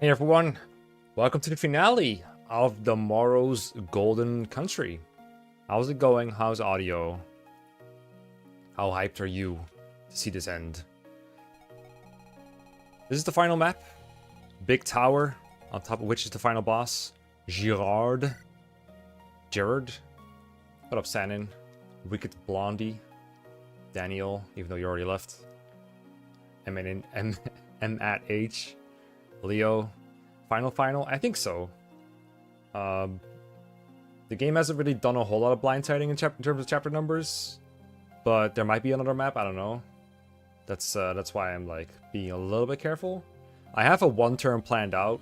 Hey everyone, welcome to the finale of the Morrow's Golden Country. How's it going? How's audio? How hyped are you to see this end? This is the final map. Big tower, on top of which is the final boss. Gerard. What up, Sanin? Wicked Blondie. Daniel, even though you already left. M at H. Leo. Final? I think so. The game hasn't really done a whole lot of blindsiding in terms of chapter numbers. But there might be another map, I don't know. That's why I'm like being a little bit careful. I have a one turn planned out,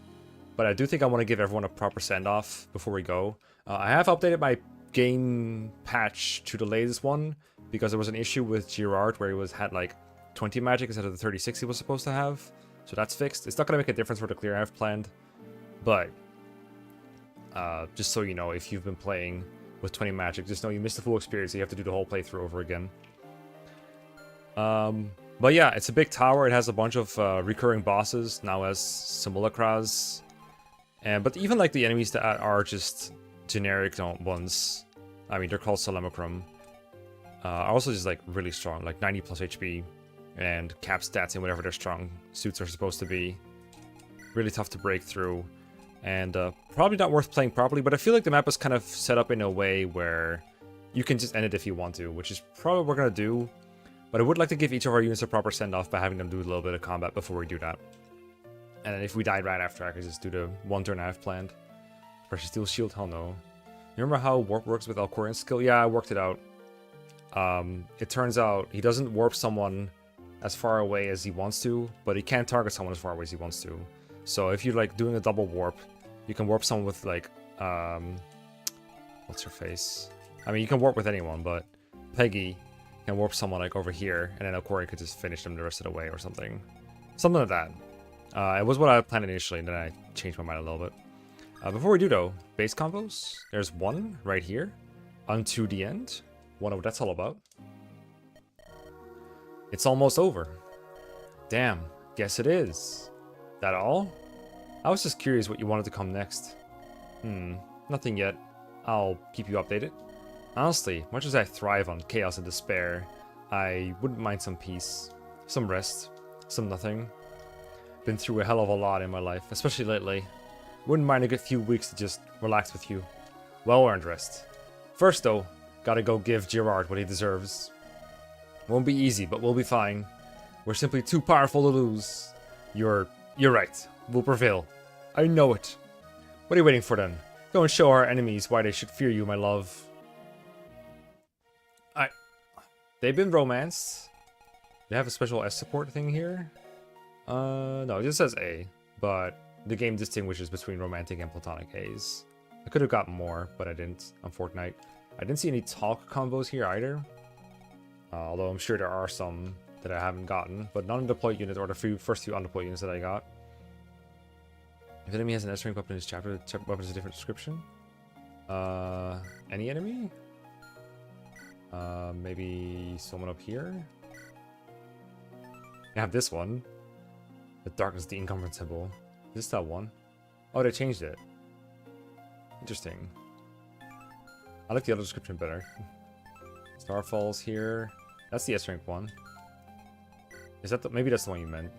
but I do think I want to give everyone a proper send-off before we go. I have updated my game patch to the latest one because there was an issue with Gerard where he had like 20 magic instead of the 36 he was supposed to have. So that's fixed. It's not going to make a difference for the clear I have planned, but just so you know, if you've been playing with 20 magic, just know you missed the full experience, so you have to do the whole playthrough over again. But yeah, it's a big tower. It has a bunch of recurring bosses, now has simulacras. But even like the enemies that are just generic ones, I mean, they're called Solemnicrum, are also just like really strong, like 90 plus HP. And cap stats in whatever their strong suits are supposed to be. Really tough to break through. And probably not worth playing properly, but I feel like the map is kind of set up in a way where you can just end it if you want to, which is probably what we're going to do. But I would like to give each of our units a proper send-off by having them do a little bit of combat before we do that. And then if we died right after, I could just do the one turn I have planned. Precious Steel Shield? Hell no. You remember how warp works with Alcorian's skill? Yeah, I worked it out. It turns out he doesn't warp someone as far away as he wants to, but he can't target someone as far away as he wants to. So if you're like doing a double warp, you can warp someone with like, what's her face? I mean, you can warp with anyone, but Peggy can warp someone like over here, and then Alcorian could just finish them the rest of the way or something. Something like that. It was what I planned initially, and then I changed my mind a little bit. Before we do though, base combos. There's one right here, unto the end. Wonder what that's all about. It's almost over. Damn, guess it is. That all? I was just curious what you wanted to come next. Nothing yet. I'll keep you updated. Honestly, much as I thrive on chaos and despair, I wouldn't mind some peace, some rest, some nothing. Been through a hell of a lot in my life, especially lately. Wouldn't mind a good few weeks to just relax with you. Well-earned rest. First though, gotta go give Gerard what he deserves. Won't be easy, but we'll be fine. We're simply too powerful to lose. You're right. We'll prevail. I know it. What are you waiting for then? Go and show our enemies why they should fear you, my love. They've been romanced. They have a special S support thing here. No, it just says A, but the game distinguishes between romantic and platonic A's. I could have got more, but I didn't on Fortnite. I didn't see any talk combos here either. Although I'm sure there are some that I haven't gotten, but non-deployed units are the first few undeployed units that I got. If an enemy has an S-rank weapon in this chapter, the weapon is a different description. Any enemy? Maybe someone up here? I have this one. The darkness, the encumbrance symbol. Is this that one? Oh, they changed it. Interesting. I like the other description better. Starfall's here. That's the S-rank one. Is that maybe that's the one you meant?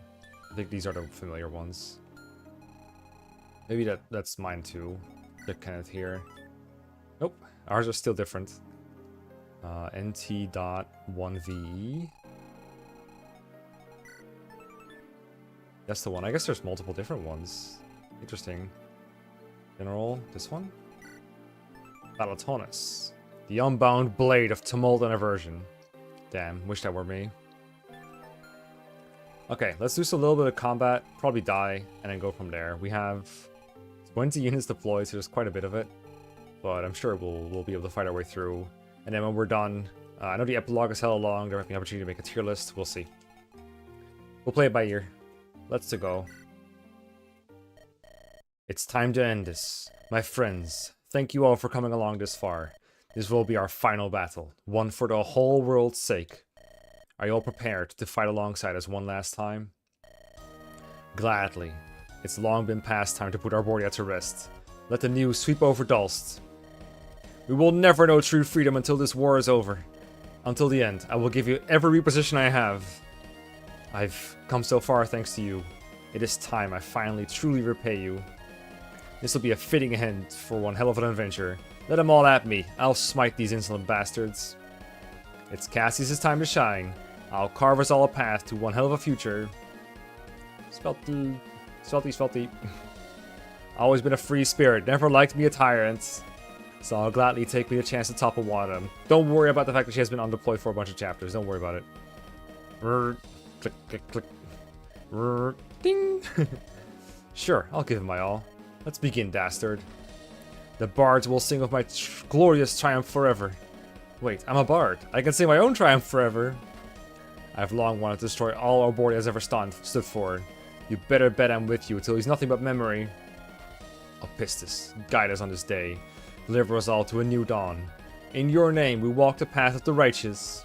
I think these are the familiar ones. Maybe that's mine too. They're kind of here. Nope. Ours are still different. NT.1VE. That's the one. I guess there's multiple different ones. Interesting. General, this one? Balatonus. The unbound blade of tumult and aversion. Damn, wish that were me. Okay, let's do a little bit of combat, probably die, and then go from there. We have 20 units deployed, so there's quite a bit of it. But I'm sure we'll be able to fight our way through. And then when we're done, I know the epilogue is hella long, there might be an opportunity to make a tier list, we'll see. We'll play it by ear. Let's go. It's time to end this. My friends, thank you all for coming along this far. This will be our final battle, one for the whole world's sake. Are you all prepared to fight alongside us one last time? Gladly. It's long been past time to put Arborea to rest. Let the news sweep over Dulst. We will never know true freedom until this war is over. Until the end, I will give you every reposition I have. I've come so far thanks to you. It is time I finally truly repay you. This will be a fitting end for one hell of an adventure. Let them all at me. I'll smite these insolent bastards. It's Cassie's time to shine. I'll carve us all a path to one hell of a future. Spelty. Always been a free spirit. Never liked me a tyrant. So I'll gladly take me a chance to topple one of them. Don't worry about the fact that she has been undeployed for a bunch of chapters. Don't worry about it. Click, click, click. Ding. Sure, I'll give it my all. Let's begin, dastard. The bards will sing of my glorious triumph forever. Wait, I'm a bard. I can sing my own triumph forever. I've long wanted to destroy all Arborea has ever stood for. You better bet I'm with you until he's nothing but memory. Pistis, guide us on this day. Deliver us all to a new dawn. In your name, we walk the path of the righteous.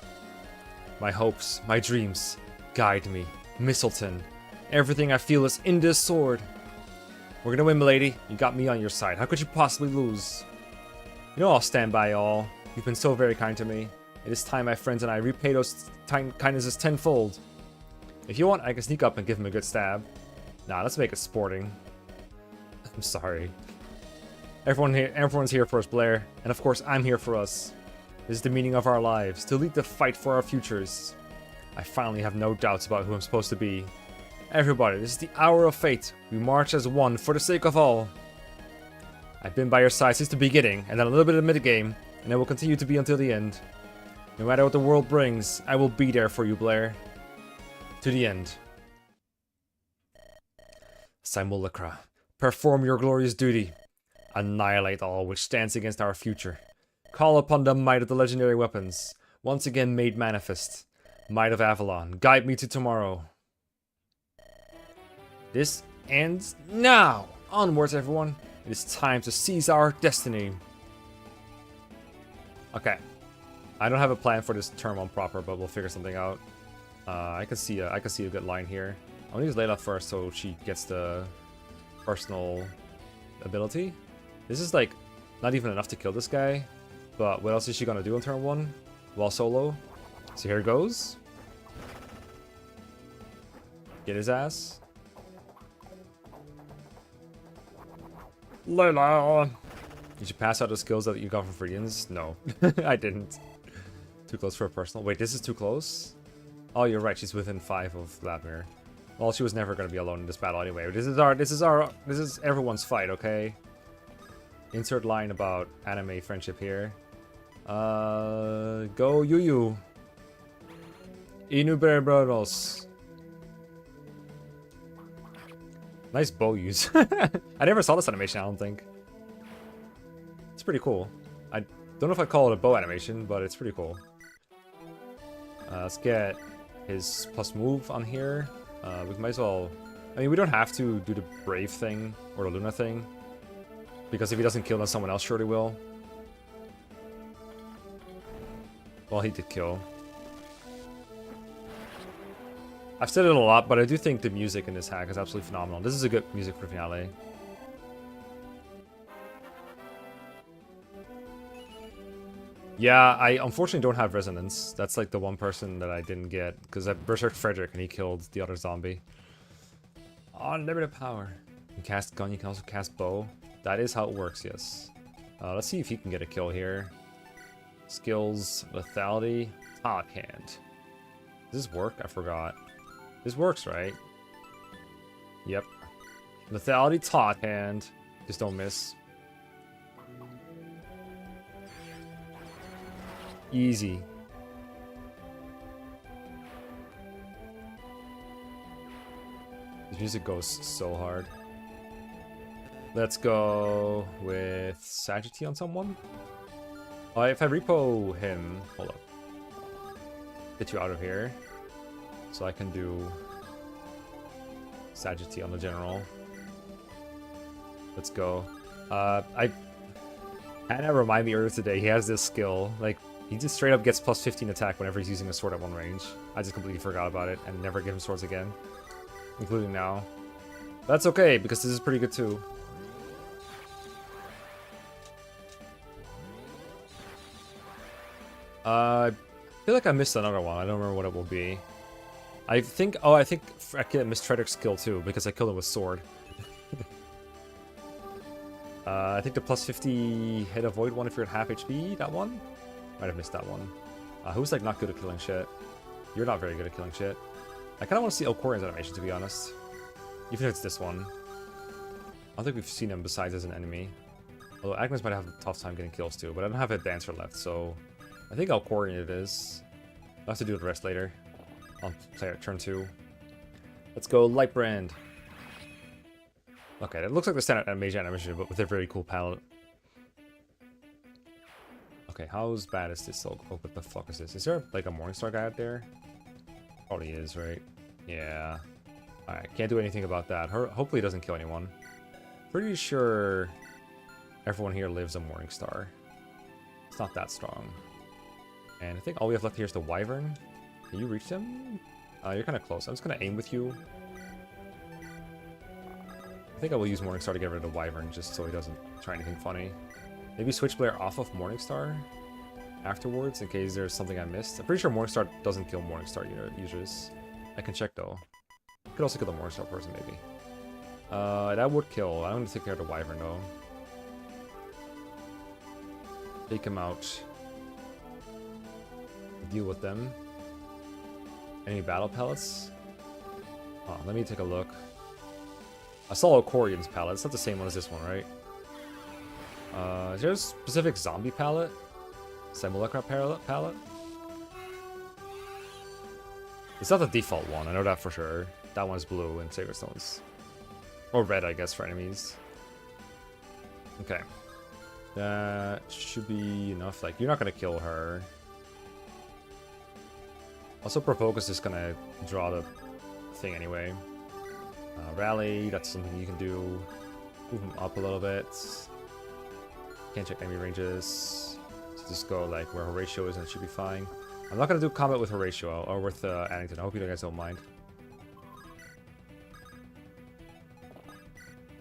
My hopes, my dreams, guide me. Mistleton, everything I feel is in this sword. We're gonna win, milady. You got me on your side. How could you possibly lose? You know I'll stand by y'all. You've been so very kind to me. It is time my friends and I repay those kindnesses tenfold. If you want, I can sneak up and give him a good stab. Let's make it sporting. I'm sorry. Everyone's here for us, Blair. And of course, I'm here for us. This is the meaning of our lives, to lead the fight for our futures. I finally have no doubts about who I'm supposed to be. Everybody, this is the hour of fate. We march as one for the sake of all. I've been by your side since the beginning, and then a little bit of the mid-game, and I will continue to be until the end. No matter what the world brings, I will be there for you, Blair. To the end. Simulacra, perform your glorious duty. Annihilate all which stands against our future. Call upon the might of the legendary weapons, once again made manifest. Might of Avalon, guide me to tomorrow. This ends now! Onwards, everyone. It is time to seize our destiny. Okay. I don't have a plan for this turn one proper, but we'll figure something out. I can see a good line here. I'm gonna use Layla first so she gets the personal ability. This is like not even enough to kill this guy, but what else is she gonna do in turn one while solo? So here it goes. Get his ass. Layla! Did you pass out the skills that you got from Freudians? No, I didn't. Too close for a personal. Wait, this is too close? Oh, you're right. She's within 5 of Vladimir. Well, she was never going to be alone in this battle anyway. This is everyone's fight, okay? Insert line about anime friendship here. Go Yuyu. Inuberebranos. Nice bow use. I never saw this animation, I don't think. It's pretty cool. I don't know if I'd call it a bow animation, but it's pretty cool. Let's get his plus move on here. We might as well... I mean, we don't have to do the Brave thing or the Luna thing. Because if he doesn't kill, then someone else surely will. Well, he did kill. I've said it a lot, but I do think the music in this hack is absolutely phenomenal. This is a good music for finale. Yeah, I unfortunately don't have Resonance. That's like the one person that I didn't get, because I berserked Frederick and he killed the other zombie. Unlimited power. You can cast gun, you can also cast bow. That is how it works, yes. Let's see if he can get a kill here. Skills, lethality, top hand. Does this work? I forgot. This works, right? Yep. Lethality, top hand. Just don't miss. Easy. This music goes so hard. Let's go with Sagitty on someone. Oh, if I repo him... Hold up. Get you out of here. So I can do Sagitty on the general. Let's go. Hannah reminded me earlier today, he has this skill. Like, he just straight up gets plus 15 attack whenever he's using a sword at one range. I just completely forgot about it and never give him swords again. Including now. That's okay, because this is pretty good too. I feel like I missed another one. I don't remember what it will be. I think I missed Frederick's kill too, because I killed him with sword. I think the plus 50 hit avoid one if you're at half HP, that one? Might have missed that one. Who's like not good at killing shit? You're not very good at killing shit. I kind of want to see Elcorian's animation, to be honest. Even if it's this one. I don't think we've seen him besides as an enemy. Although Agnes might have a tough time getting kills too, but I don't have a dancer left, so... I think Elcorian it is. I'll have to do the rest later. On player turn 2. Let's go Lightbrand. Okay, it looks like the standard mage animation, but with a very cool palette. Okay, how bad is this? Oh, what the fuck is this? Is there like a Morningstar guy out there? Probably is, right? Yeah. Alright, can't do anything about that. Hopefully it doesn't kill anyone. Pretty sure everyone here lives a Morningstar. It's not that strong. And I think all we have left here is the Wyvern. Can you reach him? You're kind of close. I'm just going to aim with you. I think I will use Morningstar to get rid of the Wyvern just so he doesn't try anything funny. Maybe Switchblade off of Morningstar afterwards in case there's something I missed. I'm pretty sure Morningstar doesn't kill Morningstar users. I can check though. Could also kill the Morningstar person maybe. That would kill. I'm going to take care of the Wyvern though. Take him out. Deal with them. Any battle pellets? Oh, let me take a look. I saw Elcorian's palette. It's not the same one as this one, right? Is there a specific zombie palette? Simulacra palette? It's not the default one, I know that for sure. That one's blue and Sacred Stones. Or red, I guess, for enemies. Okay. That should be enough. Like, you're not gonna kill her. Also, Provoke is just gonna draw the thing anyway. Rally, that's something you can do. Move him up a little bit. Can't check enemy ranges. So just go like where Horatio is and it should be fine. I'm not gonna do combat with Horatio or with Addington. I hope you guys don't mind.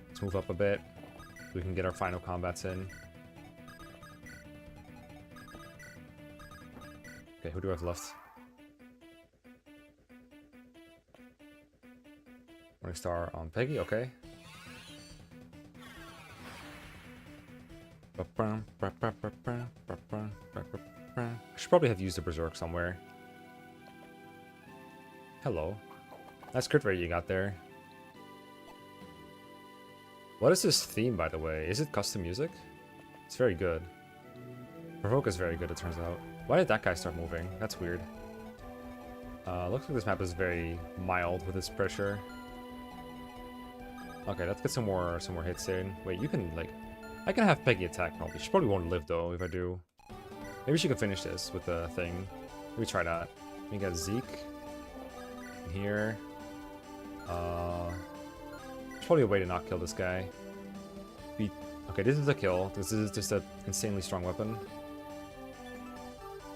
Let's move up a bit so we can get our final combats in. Okay, who do I have left? Morningstar on Peggy, okay. I should probably have used a Berserk somewhere. Hello. Nice crit rate you got there. What is this theme, by the way? Is it custom music? It's very good. Provoke is very good, it turns out. Why did that guy start moving? That's weird. Looks like this map is very mild with its pressure. Okay, let's get some more hits in. Wait, you can like, I can have Peggy attack probably. She probably won't live though if I do. Maybe she can finish this with the thing. Let me try that. We got Zeke in here. There's probably a way to not kill this guy. Okay, this is a kill. This is just an insanely strong weapon.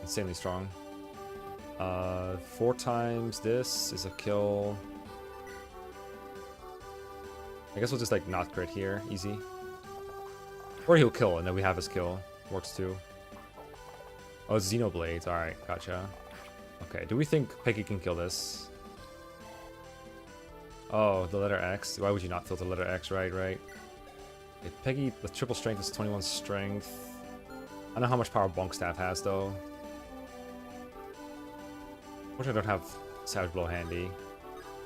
Insanely strong. 4 times this is a kill. I guess we'll just like not crit here, easy. Or he'll kill and then we have his kill. Works too. Oh, Xenoblades, alright, gotcha. Okay, do we think Peggy can kill this? Oh, the letter X. Why would you not filter the letter X? Right. If Peggy with triple strength is 21 strength. I don't know how much power Bonk Staff has though. Which I don't have Savage Blow handy.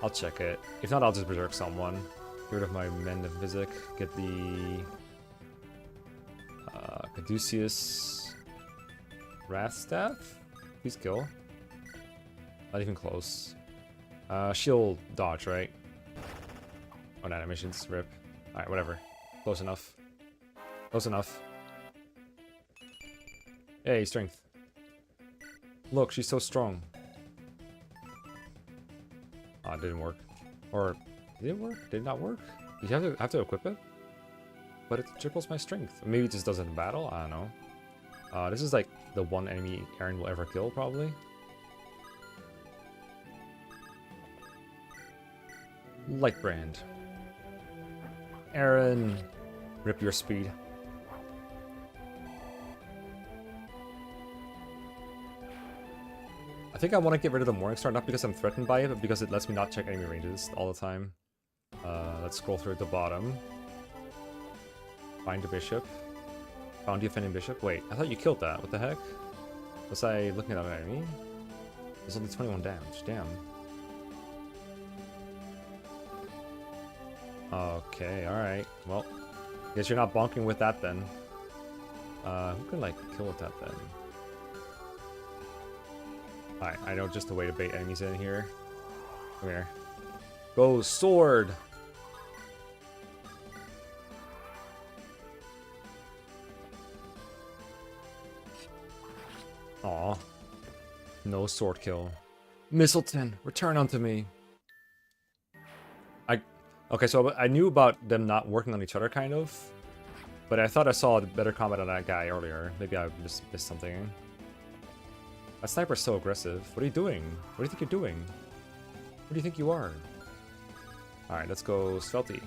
I'll check it. If not, I'll just Berserk someone. Get rid of my Mend of Physic. Get the Caduceus Wrath Staff. Please kill. Not even close. She'll dodge, right? Oh, animations. Rip. Alright, whatever. Close enough. Close enough. Hey, strength. Look, she's so strong. Oh, it didn't work. Or, did it work? Did it not work? Did you have to equip it? But it triples my strength. Maybe it just does it in battle? I don't know. This is like the one enemy Aaron will ever kill, probably. Lightbrand. Aaron, rip your speed. I think I want to get rid of the Morningstar, not because I'm threatened by it, but because it lets me not check enemy ranges all the time. Let's scroll through at the bottom. Find the bishop. Found the offending bishop. Wait, I thought you killed that. What the heck? Was I looking at an enemy? There's only 21 damage. Damn. Okay, alright. Well, guess you're not bonking with that then. Who can, like, kill with that then? Alright, I know just a way to bait enemies in here. Come here. Go, sword! Aw. No sword kill. Mistleton, return unto me. Okay, so I knew about them not working on each other, kind of. But I thought I saw better combat on that guy earlier. Maybe I just missed something. That sniper's so aggressive. What are you doing? What do you think you're doing? What do you think you are? Alright, let's go Svelty.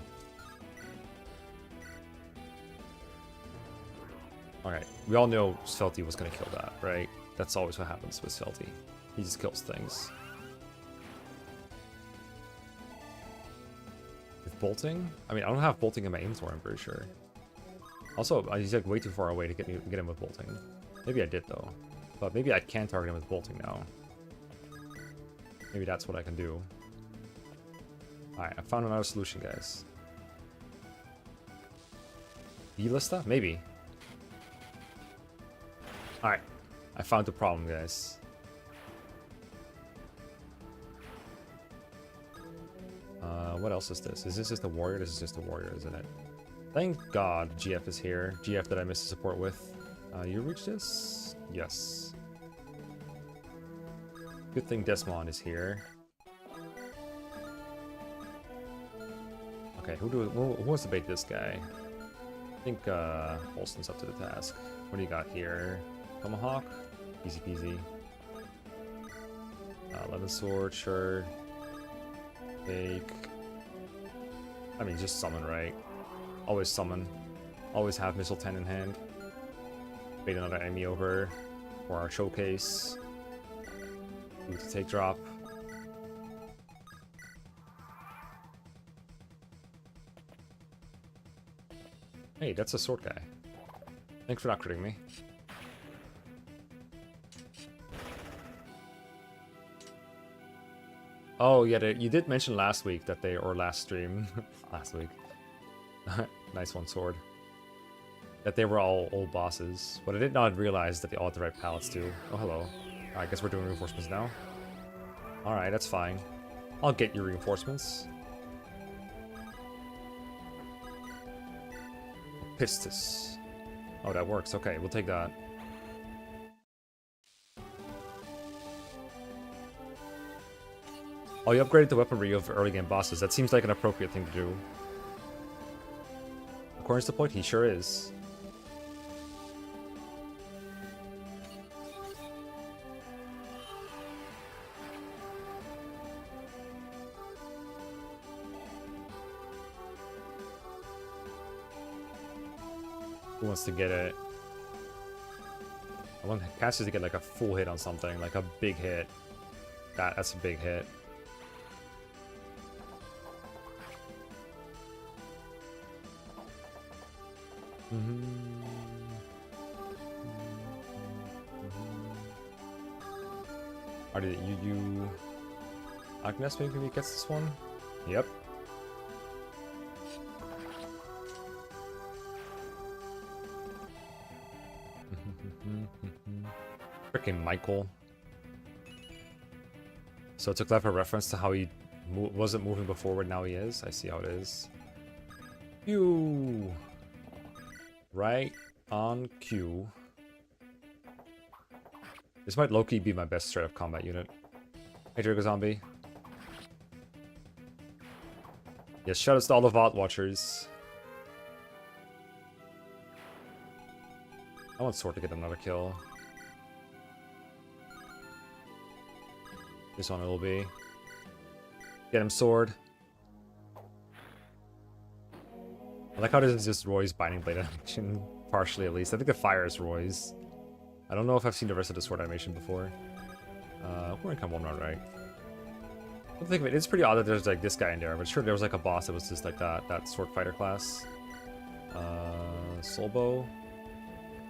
Alright, we all know Svelty was gonna kill that, right? That's always what happens with Svelty. He just kills things. With bolting? I mean, I don't have bolting in my inventory, I'm pretty sure. Also, he's like way too far away to get him with bolting. Maybe I did though. But maybe I can target him with bolting now. Maybe that's what I can do. Alright, I found another solution, guys. B-Lista? Maybe. Alright, I found the problem, guys. What else is this? Is this just a warrior? This is just a warrior, isn't it? Thank God GF is here. GF that I missed the support with. You reach this? Yes. Good thing Desmond is here. Okay, who wants to bait this guy? I think Holston's up to the task. What do you got here? Tomahawk? Easy peasy. 11 sword, sure. Take. I mean, just summon, right? Always summon. Always have Missile 10 in hand. Bait another enemy over for our showcase. Do the take drop. Hey, that's a sword guy. Thanks for not critting me. Oh, yeah, you did mention last week that they, or last stream, last week. Nice one, sword. That they were all old bosses, but I did not realize that they all had the right palettes too. Oh, hello. I guess we're doing reinforcements now. Alright, that's fine. I'll get your reinforcements. Pistis. Oh, that works. Okay, we'll take that. Oh, you upgraded the weaponry of early game bosses. That seems like an appropriate thing to do. According to the point, he sure is. Who wants to get it? I want Cassius to get like a full hit on something, like a big hit. That's a big hit. Are you Agnes maybe gets this one? Yep. Freaking Michael. So it's a clever reference to how he wasn't moving before, but now he is. I see how it is. Pew! Right on cue. This might low-key be my best straight-up combat unit. Hey, Drago Zombie. Yes, shout out to all the Vault Watchers. I want Sword to get another kill. This one will be. Get him, Sword. I like how this is just Roy's Binding Blade animation, partially at least. I think the fire is Roy's. I don't know if I've seen the rest of the sword animation before. We're in kind of one round, right? I think of it, it's pretty odd that there's like this guy in there, but sure there was like a boss that was just like that sword fighter class. Soul Bow.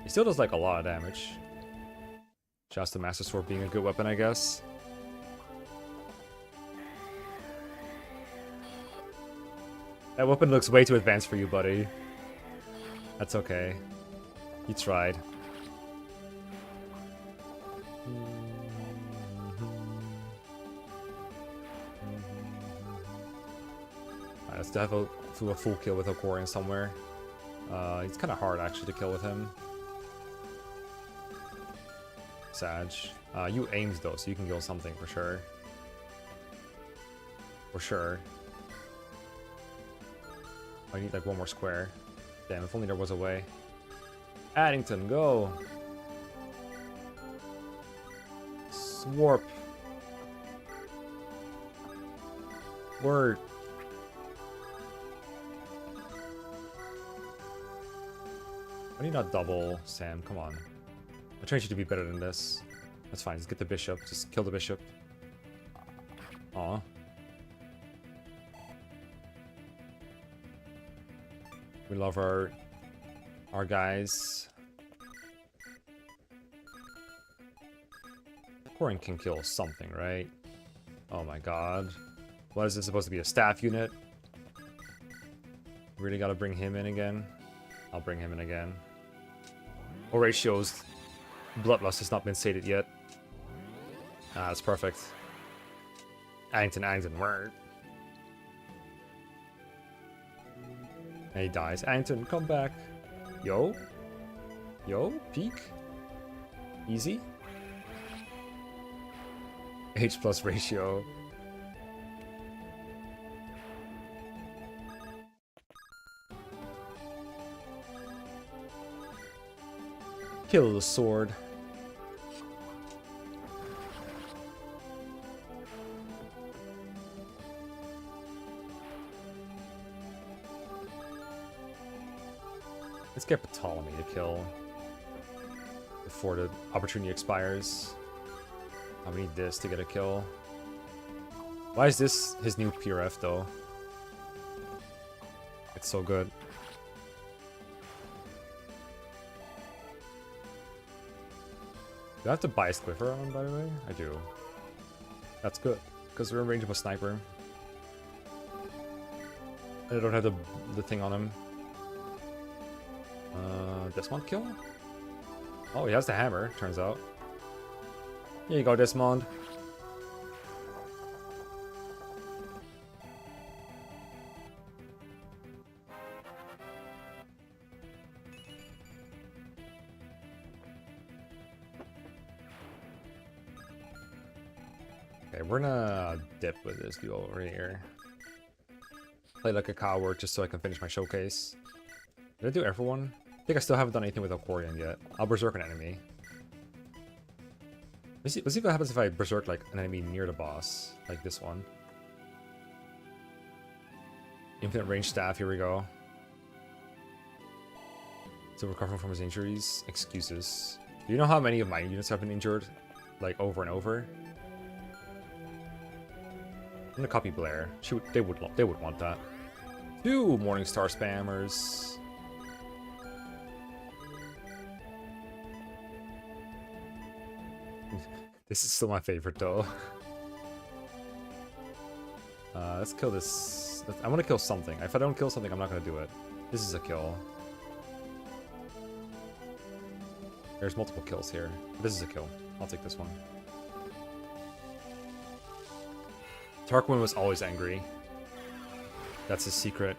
He still does like a lot of damage. Just the Master Sword being a good weapon, I guess. That weapon looks way too advanced for you, buddy. That's okay. You tried. Alright, let's do a full kill with Okorian somewhere. It's kind of hard actually to kill with him. Sag. You aimed though, so you can kill something for sure. For sure. I need like one more square. Damn, if only there was a way. Addington, go! Swarp. Word. I need not double, Sam, come on. I trained you to be better than this. That's fine, just get the bishop. Just kill the bishop. Aw. We love our guys. Corin can kill something, right? Oh my god. What is this supposed to be, a staff unit? Really gotta bring him in again? I'll bring him in again. Horatio's bloodlust has not been sated yet. Ah, that's perfect. Addington, word. And he dies. Addington, come back. Yo. Yo, peek. Easy. H plus ratio. Kill the sword. Let's get Ptolemy to kill before the opportunity expires. We need this to get a kill. Why is this his new PRF though? It's so good. Do I have to buy a Squiffer on him, by the way? I do. That's good, because we're in range of a sniper. I don't have the thing on him. Desmond kill? Oh, he has the hammer, turns out. Here you go, Desmond. Okay, we're gonna dip with this duo over here. Play like a coward just so I can finish my showcase. Did I do everyone? I think I still haven't done anything with Okorian yet. I'll berserk an enemy. Let's see what happens if I berserk like an enemy near the boss, like this one. Infinite range staff, here we go. Still recovering from his injuries. Excuses. Do you know how many of my units have been injured? Like over and over? I'm gonna copy Blair. They would want that. 2 Morningstar spammers. This is still my favorite though. Let's kill this. I want to kill something. If I don't kill something, I'm not gonna do it. This is a kill. There's multiple kills here. This is a kill. I'll take this one. Tarquin was always angry. That's his secret.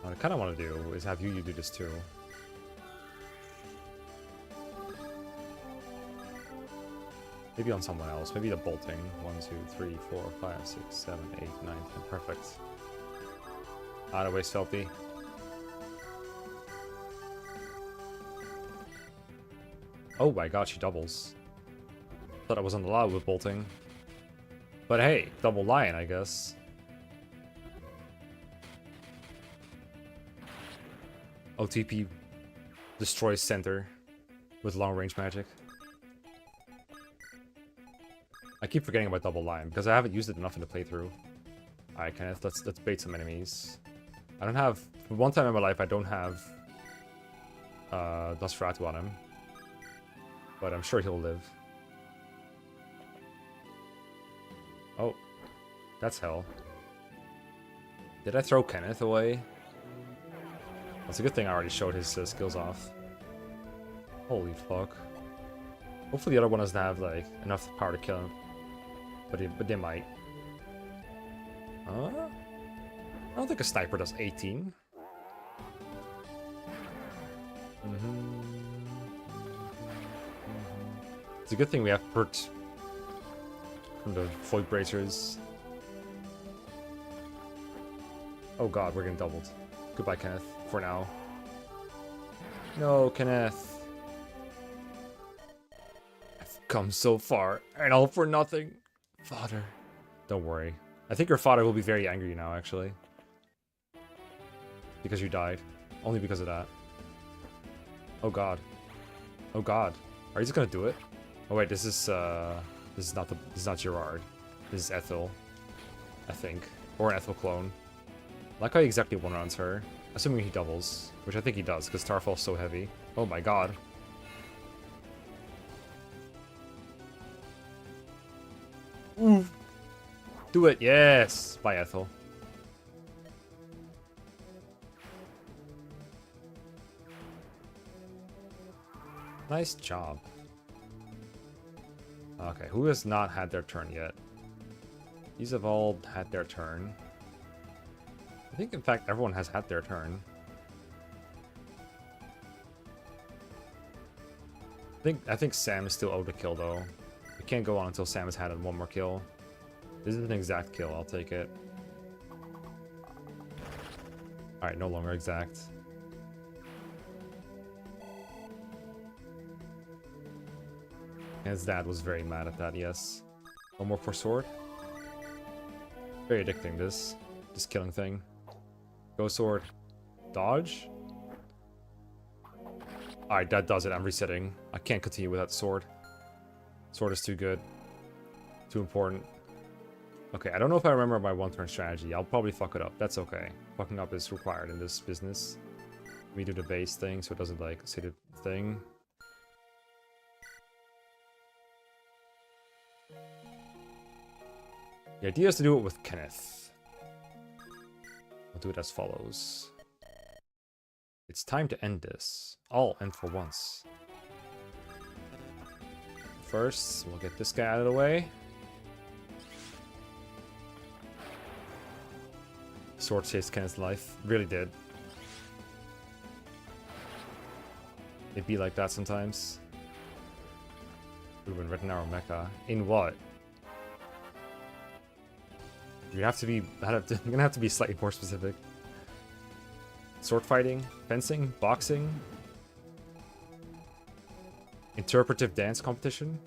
What I kind of want to do is have you do this too. Maybe on someone else. Maybe the bolting. 1, 2, 3, 4, 5, 6, 7, 8, 9, 10. Perfect. Out of way, Stealthy. Oh my god, she doubles. Thought I wasn't allowed with bolting. But hey, double lion, I guess. OTP destroys center with long range magic. I keep forgetting about double lion because I haven't used it enough in the playthrough. Alright, Kenneth, let's bait some enemies. I don't have... For one time in my life, I don't have Nosferatu on him. But I'm sure he'll live. Oh. That's hell. Did I throw Kenneth away? That's a good thing I already showed his skills off. Holy fuck. Hopefully the other one doesn't have, like, enough power to kill him. But they might. I don't think a sniper does 18. It's a good thing we have Pert from the Void Bracers. Oh god, we're getting doubled. Goodbye, Kenneth, for now. No, Kenneth. I've come so far, and all for nothing. Father. Don't worry. I think your father will be very angry now, actually. Because you died. Only because of that. Oh god. Oh god. Are you just gonna do it? Oh wait, this is not Gerard. This is Ethel. I think. Or an Ethel clone. I like how he exactly one-rounds her. Assuming he doubles. Which I think he does, because Starfall's so heavy. Oh my god. Ooh. Do it, yes! Bye, Ethel. Nice job. Okay, who has not had their turn yet? These have all had their turn. I think, in fact, everyone has had their turn. I think Sam is still owed a kill, though. We can't go on until Sam has had one more kill. This is an exact kill, I'll take it. Alright, no longer exact. And his dad was very mad at that, yes. One more for sword. Very addicting, this killing thing. Go sword. Dodge? Alright, that does it. I'm resetting. I can't continue without sword. Sword is too good. Too important. Okay, I don't know if I remember my one-turn strategy. I'll probably fuck it up. That's okay. Fucking up is required in this business. We do the base thing so it doesn't, like, say the thing. The idea is to do it with Kenneth. I'll do it as follows. It's time to end this. All and for once. First, we'll get this guy out of the way. Sword saved Kenneth's life. Really did. It'd be like that sometimes. We've been Retina or Mecha. In what? You have to be. You're gonna have to be slightly more specific. Sword fighting, fencing, boxing, interpretive dance competition.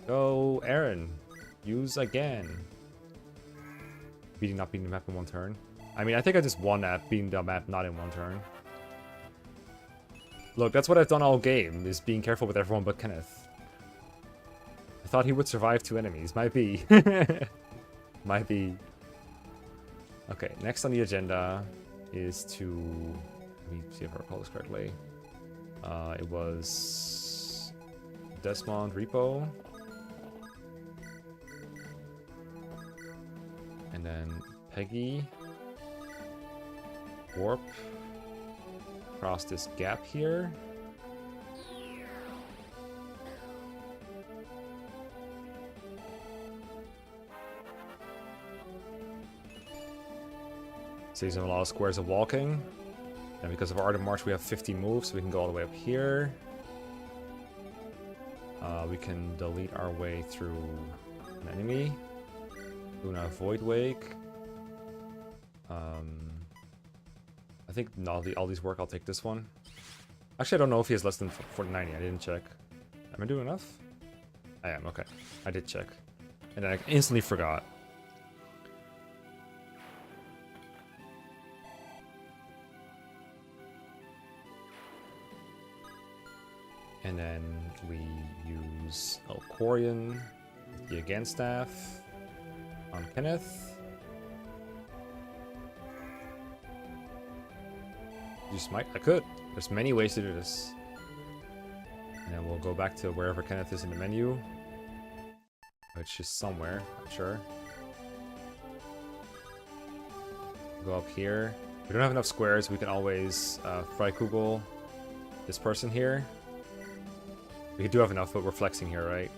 Go, Aaron. Use again. Not beating the map in one turn. I mean, I think I just won at beating the map not in one turn. Look, that's what I've done all game, is being careful with everyone but Kenneth. I thought he would survive 2 enemies. Might be. Might be. Okay, next on the agenda is to... Let me see if I recall this correctly. It was... Desmond, Repo. And then Peggy. Warp. Cross this gap here. Saves him a lot of squares of walking. And because of Art of March, we have 50 moves, so we can go all the way up here. We can delete our way through an enemy. Luna Void Wake. I think all these work. I'll take this one. Actually, I don't know if he has less than 490. I didn't check. Am I doing enough? I am, okay. I did check. And then I instantly forgot. And then we use Elcorian, the Again Staff on Kenneth. You smite? I could. There's many ways to do this. And then we'll go back to wherever Kenneth is in the menu. Which is somewhere, I'm sure. Go up here. We don't have enough squares. We can always Freikugel this person here. We do have enough, but we're flexing here, right?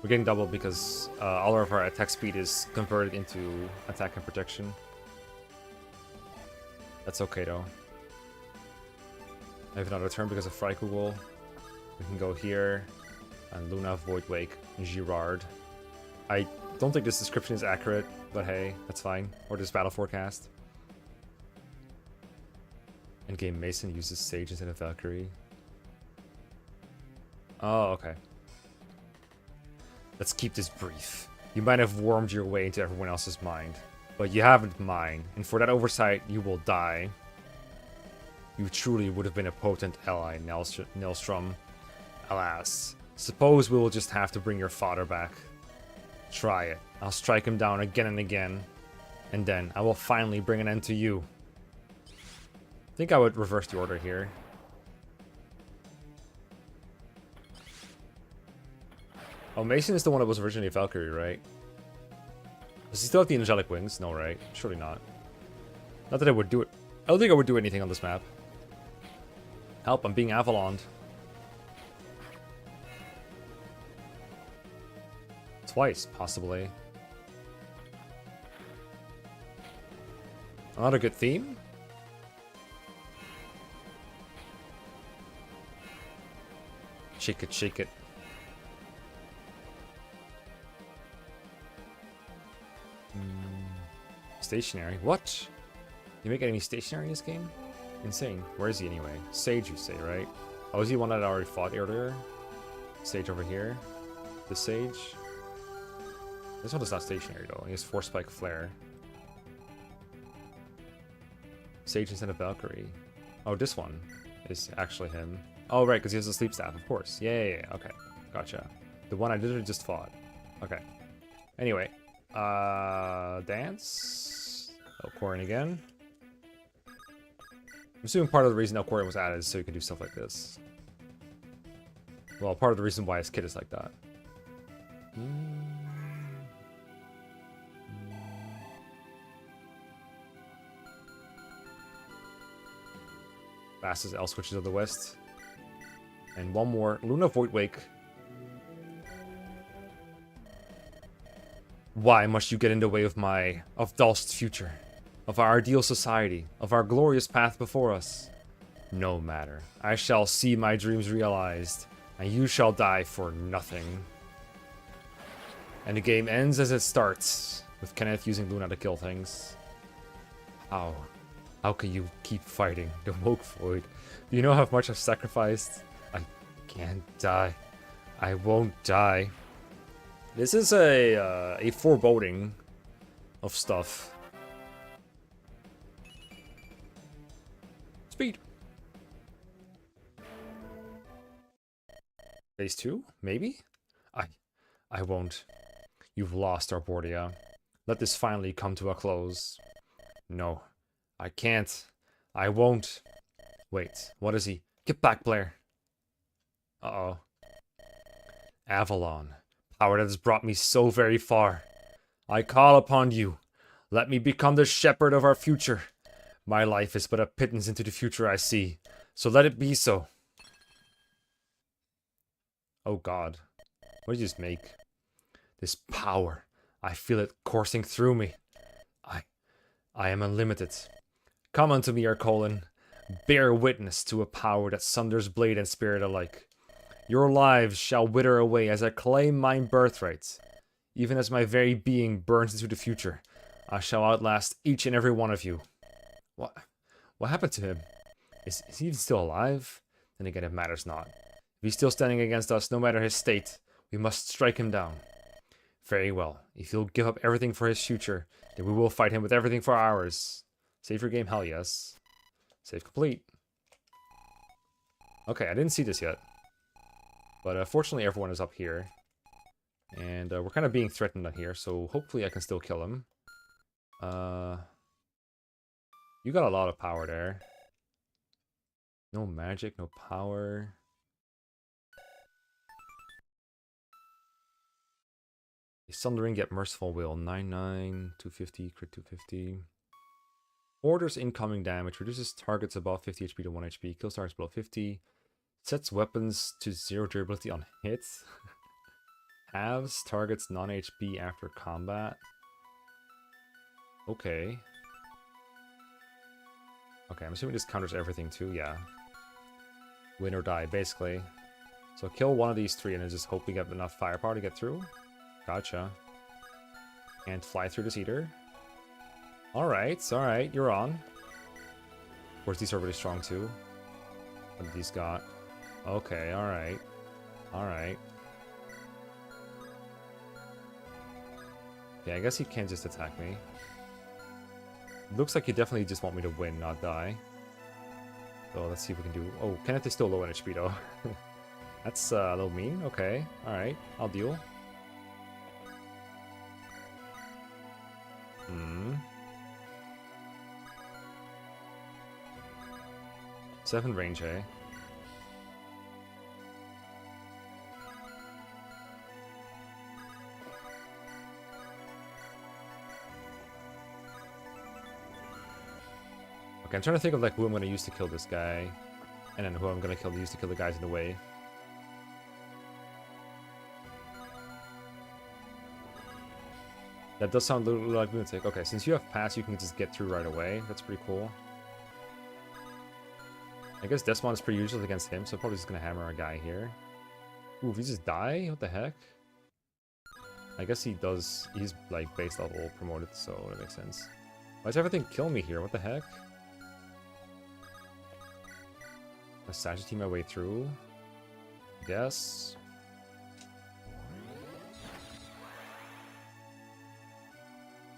We're getting double because all of our attack speed is converted into attack and protection. That's okay though. I have another turn because of Freikugel. We can go here and Luna, Void Wake, Girard. I don't think this description is accurate, but hey, that's fine. Or this battle forecast. Endgame Mason uses Sage instead of Valkyrie. Oh, okay. Let's keep this brief. You might have wormed your way into everyone else's mind, but you haven't mine, and for that oversight, you will die. You truly would have been a potent ally, Nelstrom. Alas, suppose we will just have to bring your father back. Try it. I'll strike him down again and again, and then I will finally bring an end to you. I think I would reverse the order here. Oh, Mason is the one that was originally Valkyrie, right? Does he still have the angelic wings? No, right? Surely not. Not that I would do it. I don't think I would do anything on this map. Help, I'm being Avaloned. Twice, possibly. Not a good theme? Shake it, shake it. Stationary. What? You make enemy stationary in this game? Insane. Where is he anyway? Sage, you say, right? Oh, is he one that I already fought earlier? Sage over here. The Sage. This one is not stationary though. He has 4 Spike Flare. Sage instead of Valkyrie. Oh, this one is actually him. Oh, right, because he has a sleep staff, of course. Yeah. Okay. Gotcha. The one I literally just fought. Okay. Anyway. Dance. Elcorian again. I'm assuming part of the reason Elcorian was added is so you can do stuff like this. Well, part of the reason why his kit is like that. Fastest L switches of the West. And one more. Luna Void Wake. Why must you get in the way of Dalst's future? Of our ideal society? Of our glorious path before us? No matter. I shall see my dreams realized, and you shall die for nothing. And the game ends as it starts, with Kenneth using Luna to kill things. How? How can you keep fighting the Woke Void? Do you know how much I've sacrificed? I can't die. I won't die. This is a foreboding of stuff. Speed. Phase 2? Maybe? I won't. You've lost, Arbordia. Let this finally come to a close. No. I can't. I won't. Wait, what is he? Get back, Blair. Uh-oh. Avalon. Power that has brought me so very far. I call upon you. Let me become the shepherd of our future. My life is but a pittance into the future I see. So let it be so. Oh God. What did you just make? This power. I feel it coursing through me. I am unlimited. Come unto me, Arcolin. bear witness to a power that sunders blade and spirit alike. Your lives shall wither away as I claim my birthright. Even as my very being burns into the future, I shall outlast each and every one of you. What? What happened to him? Is he even still alive? Then again, it matters not. If he's still standing against us, no matter his state, we must strike him down. Very well. If he'll give up everything for his future, then we will fight him with everything for ours. Save your game? Hell yes. Save complete. Okay, I didn't see this yet. But fortunately, everyone is up here. And we're kind of being threatened on here, so hopefully I can still kill him. You got a lot of power there. No magic, no power. Sundering, get Merciful Will. 9-9, 250, crit 250. Orders incoming damage. Reduces targets above 50 HP to 1 HP. Kills targets below 50. Sets weapons to 0 durability on hits. Halves targets non-HP after combat. Okay. Okay, I'm assuming this counters everything too, yeah. Win or die, basically. So kill one of these three and then just hope we get enough firepower to get through. Gotcha. And fly through this heater. Alright, you're on. Of course, these are really strong too. What have these got? Okay, alright. Alright. Yeah, I guess he can't just attack me. Looks like you definitely just want me to win, not die. So let's see if we can do... Oh, Kenneth is still low in HP though. That's a little mean. Okay, alright. I'll deal. 7 range, eh? Okay, I'm trying to think of like who I'm going to use to kill this guy, and then who I'm going to use to kill the guys in the way. That does sound a little like Lunatic. Okay, since you have pass, you can just get through right away. That's pretty cool. I guess Desmond is pretty useless against him, so probably just going to hammer a guy here. Ooh, if he just die? What the heck? I guess he does... He's, like, base level promoted, so that makes sense. Why does everything kill me here? What the heck? Assassinate my way through. I guess.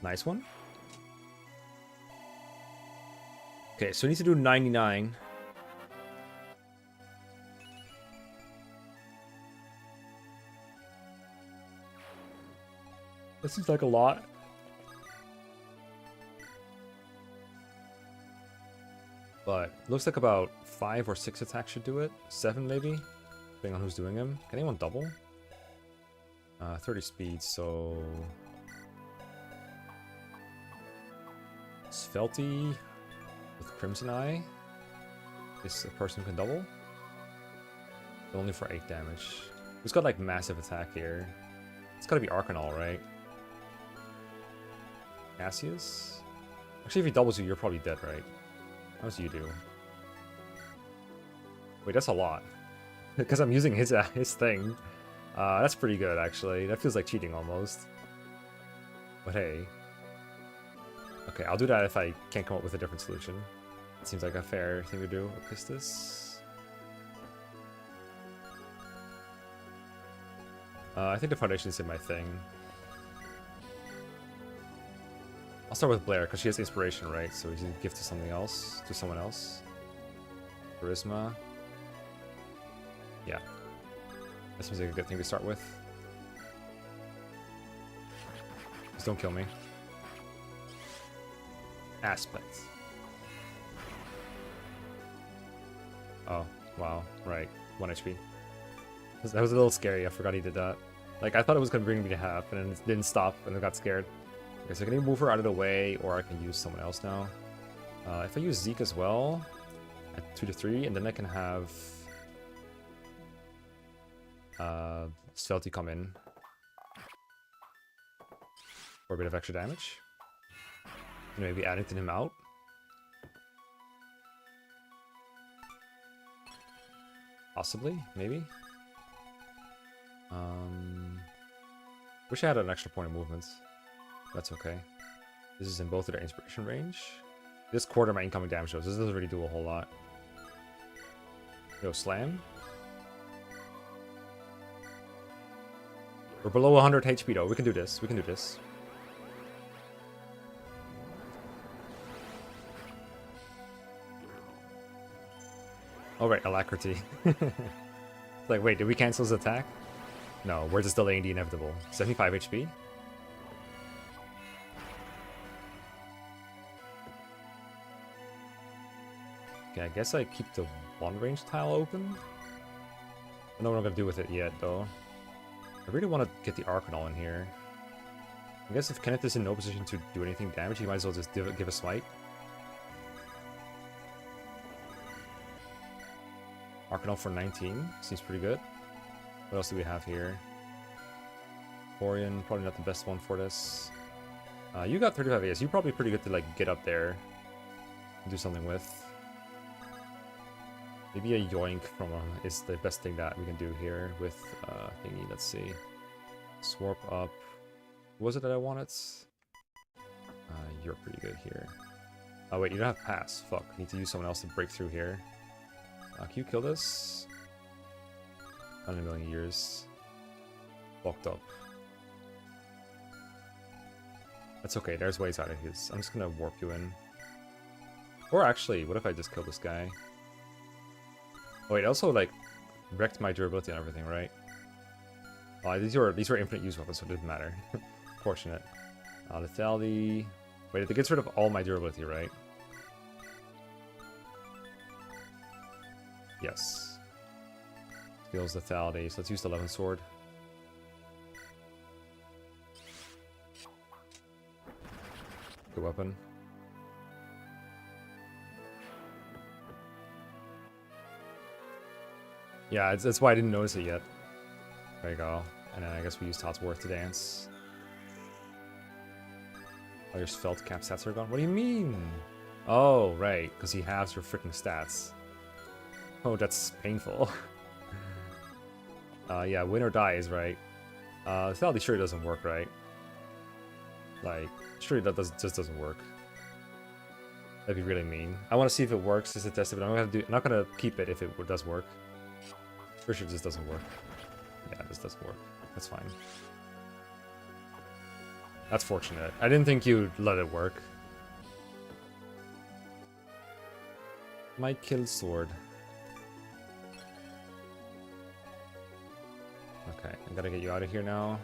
Nice one. Okay, so we need to do 99. This seems like a lot. But looks like about 5 or 6 attacks should do it. 7 maybe, depending on who's doing them. Can anyone double? 30 speed, so... Svelty with Crimson Eye. This person can double. But only for 8 damage. Who's got like massive attack here? It's gotta be Arcanol, right? Cassius? Actually, if he doubles you, you're probably dead, right? How does you do? Wait, that's a lot. Because I'm using his thing. That's pretty good, actually. That feels like cheating almost. But hey. Okay, I'll do that if I can't come up with a different solution. It seems like a fair thing to do. Pistis. I think the foundation is in my thing. I'll start with Blair, because she has inspiration, right? So we can give to something else, to someone else. Charisma. Yeah. That seems like a good thing to start with. Just don't kill me. Aspect. Oh, wow. Right. 1 HP. That was a little scary. I forgot he did that. Like, I thought it was going to bring me to half, and then it didn't stop, and I got scared. Okay, so can you move her out of the way, or I can use someone else now? If I use Zeke as well, at 2 to 3, and then I can have Svelty come in for a bit of extra damage. And maybe Addington him out. Possibly, maybe. Wish I had an extra point of movement. That's okay. This is in both of their inspiration range. This quarter my incoming damage shows. This doesn't really do a whole lot. Yo, slam. We're below 100 HP though. We can do this. We can do this. Oh right, alacrity. Like, wait, did we cancel his attack? No, we're just delaying the inevitable. 75 HP? Okay, I guess I keep the one range tile open. I don't know what I'm gonna do with it yet, though. I really want to get the Arcanal in here. I guess if Kenneth is in no position to do anything damage, he might as well just give a smite. Arcanal for 19. Seems pretty good. What else do we have here? Orion, probably not the best one for this. You got 35 AS. You're probably pretty good to like get up there and do something with. Maybe a yoink from is the best thing that we can do here with thingy. Let's see. Swarp up. What was it that I wanted? You're pretty good here. Oh wait, you don't have pass. Fuck. Need to use someone else to break through here. Can you kill this? Not in a million years. Fucked up. That's okay. There's ways out of his. I'm just gonna warp you in. Or actually, what if I just kill this guy? Oh wait, also like wrecked my durability and everything, right? These were infinite use weapons, so it didn't matter. Fortunate. Lethality. Wait, it gets rid of all my durability, right? Yes. Skills lethality. So let's use the 11 sword. Good weapon. Yeah, that's why I didn't notice it yet. There you go. And then I guess we use Todd's Worth to dance. Oh, your felt cap stats are gone? What do you mean? Oh, right. Because he halves your freaking stats. Oh, that's painful. Yeah, win or die is right. Lethality sure doesn't work, right? Like, sure that just doesn't work. That'd be really mean. I want to see if it works just to test it, but I'm not gonna keep it if it does work. For sure, it just doesn't work. Yeah, this doesn't work. That's fine. That's fortunate. I didn't think you'd let it work. My kill sword. Okay, I gotta get you out of here now.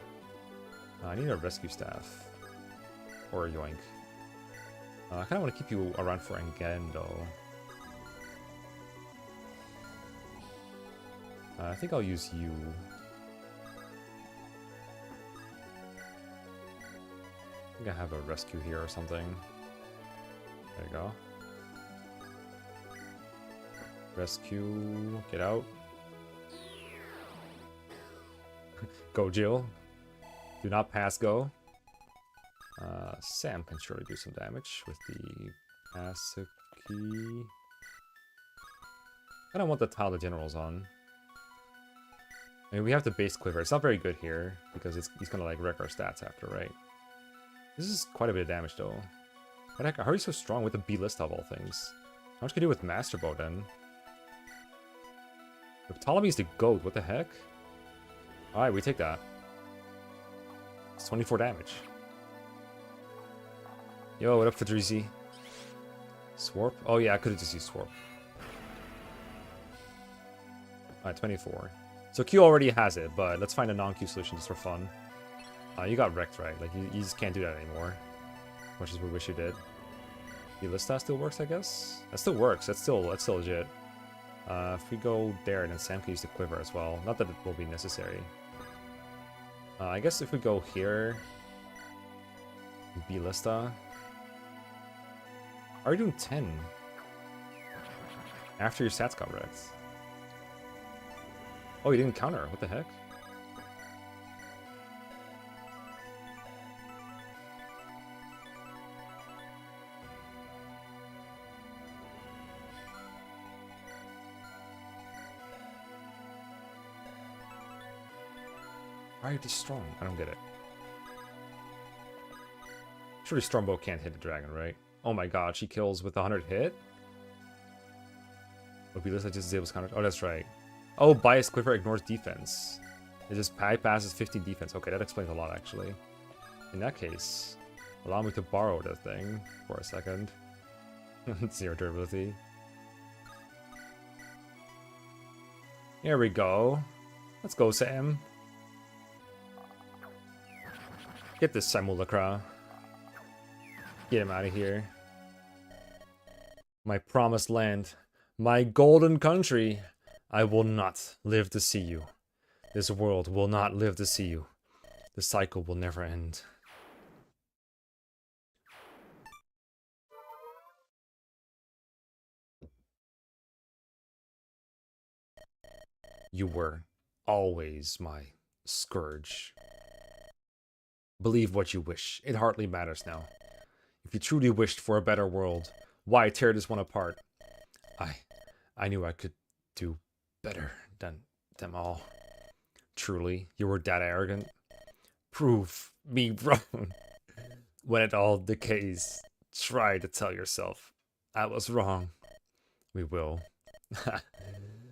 I need a rescue staff. Or a yoink. I kinda wanna keep you around for Engen though. I think I'll use you. I think I have a rescue here or something. There you go. Rescue. Get out. Go, Jill. Do not pass go. Sam can surely do some damage with the Asuki. I don't want the Tile of Generals on. I mean, we have the base quiver. It's not very good here because he's gonna like wreck our stats after, right? This is quite a bit of damage though. What the heck? How are you so strong with the B list of all things? How much can you do with Master Bow then? If Ptolemy's the GOAT, what the heck? Alright, we take that. It's 24 damage. Yo, what up, Fadrizi? Swarp? Oh yeah, I could have just used Swarp. Alright, 24. So Q already has it, but let's find a non-Q solution just for fun. You got wrecked, right? Like, you just can't do that anymore. Much as we wish you did. The Lista still works, I guess? That still works. That's still legit. If we go there, then Sam can use the quiver as well. Not that it will be necessary. I guess if we go here... B-Lista... Are you doing 10? After your stats got wrecked. Oh, you didn't counter. What the heck? Why are you this strong? I don't get it. Surely Stormbow can't hit the dragon, right? Oh my god, she kills with 100 hit? Would be less like just disables counter. Oh, that's right. Oh, bias Clipper ignores defense. It just bypasses 15 defense. Okay, that explains a lot, actually. In that case, allow me to borrow that thing for a second. Zero durability. Here we go. Let's go, Sam. Get this simulacra. Get him out of here. My promised land. My golden country. I will not live to see you. This world will not live to see you. The cycle will never end. You were always my scourge. Believe what you wish. It hardly matters now. If you truly wished for a better world, why tear this one apart? I knew I could do better than them all. Truly, you were that arrogant? Prove me wrong. When it all decays, try to tell yourself, I was wrong. We will.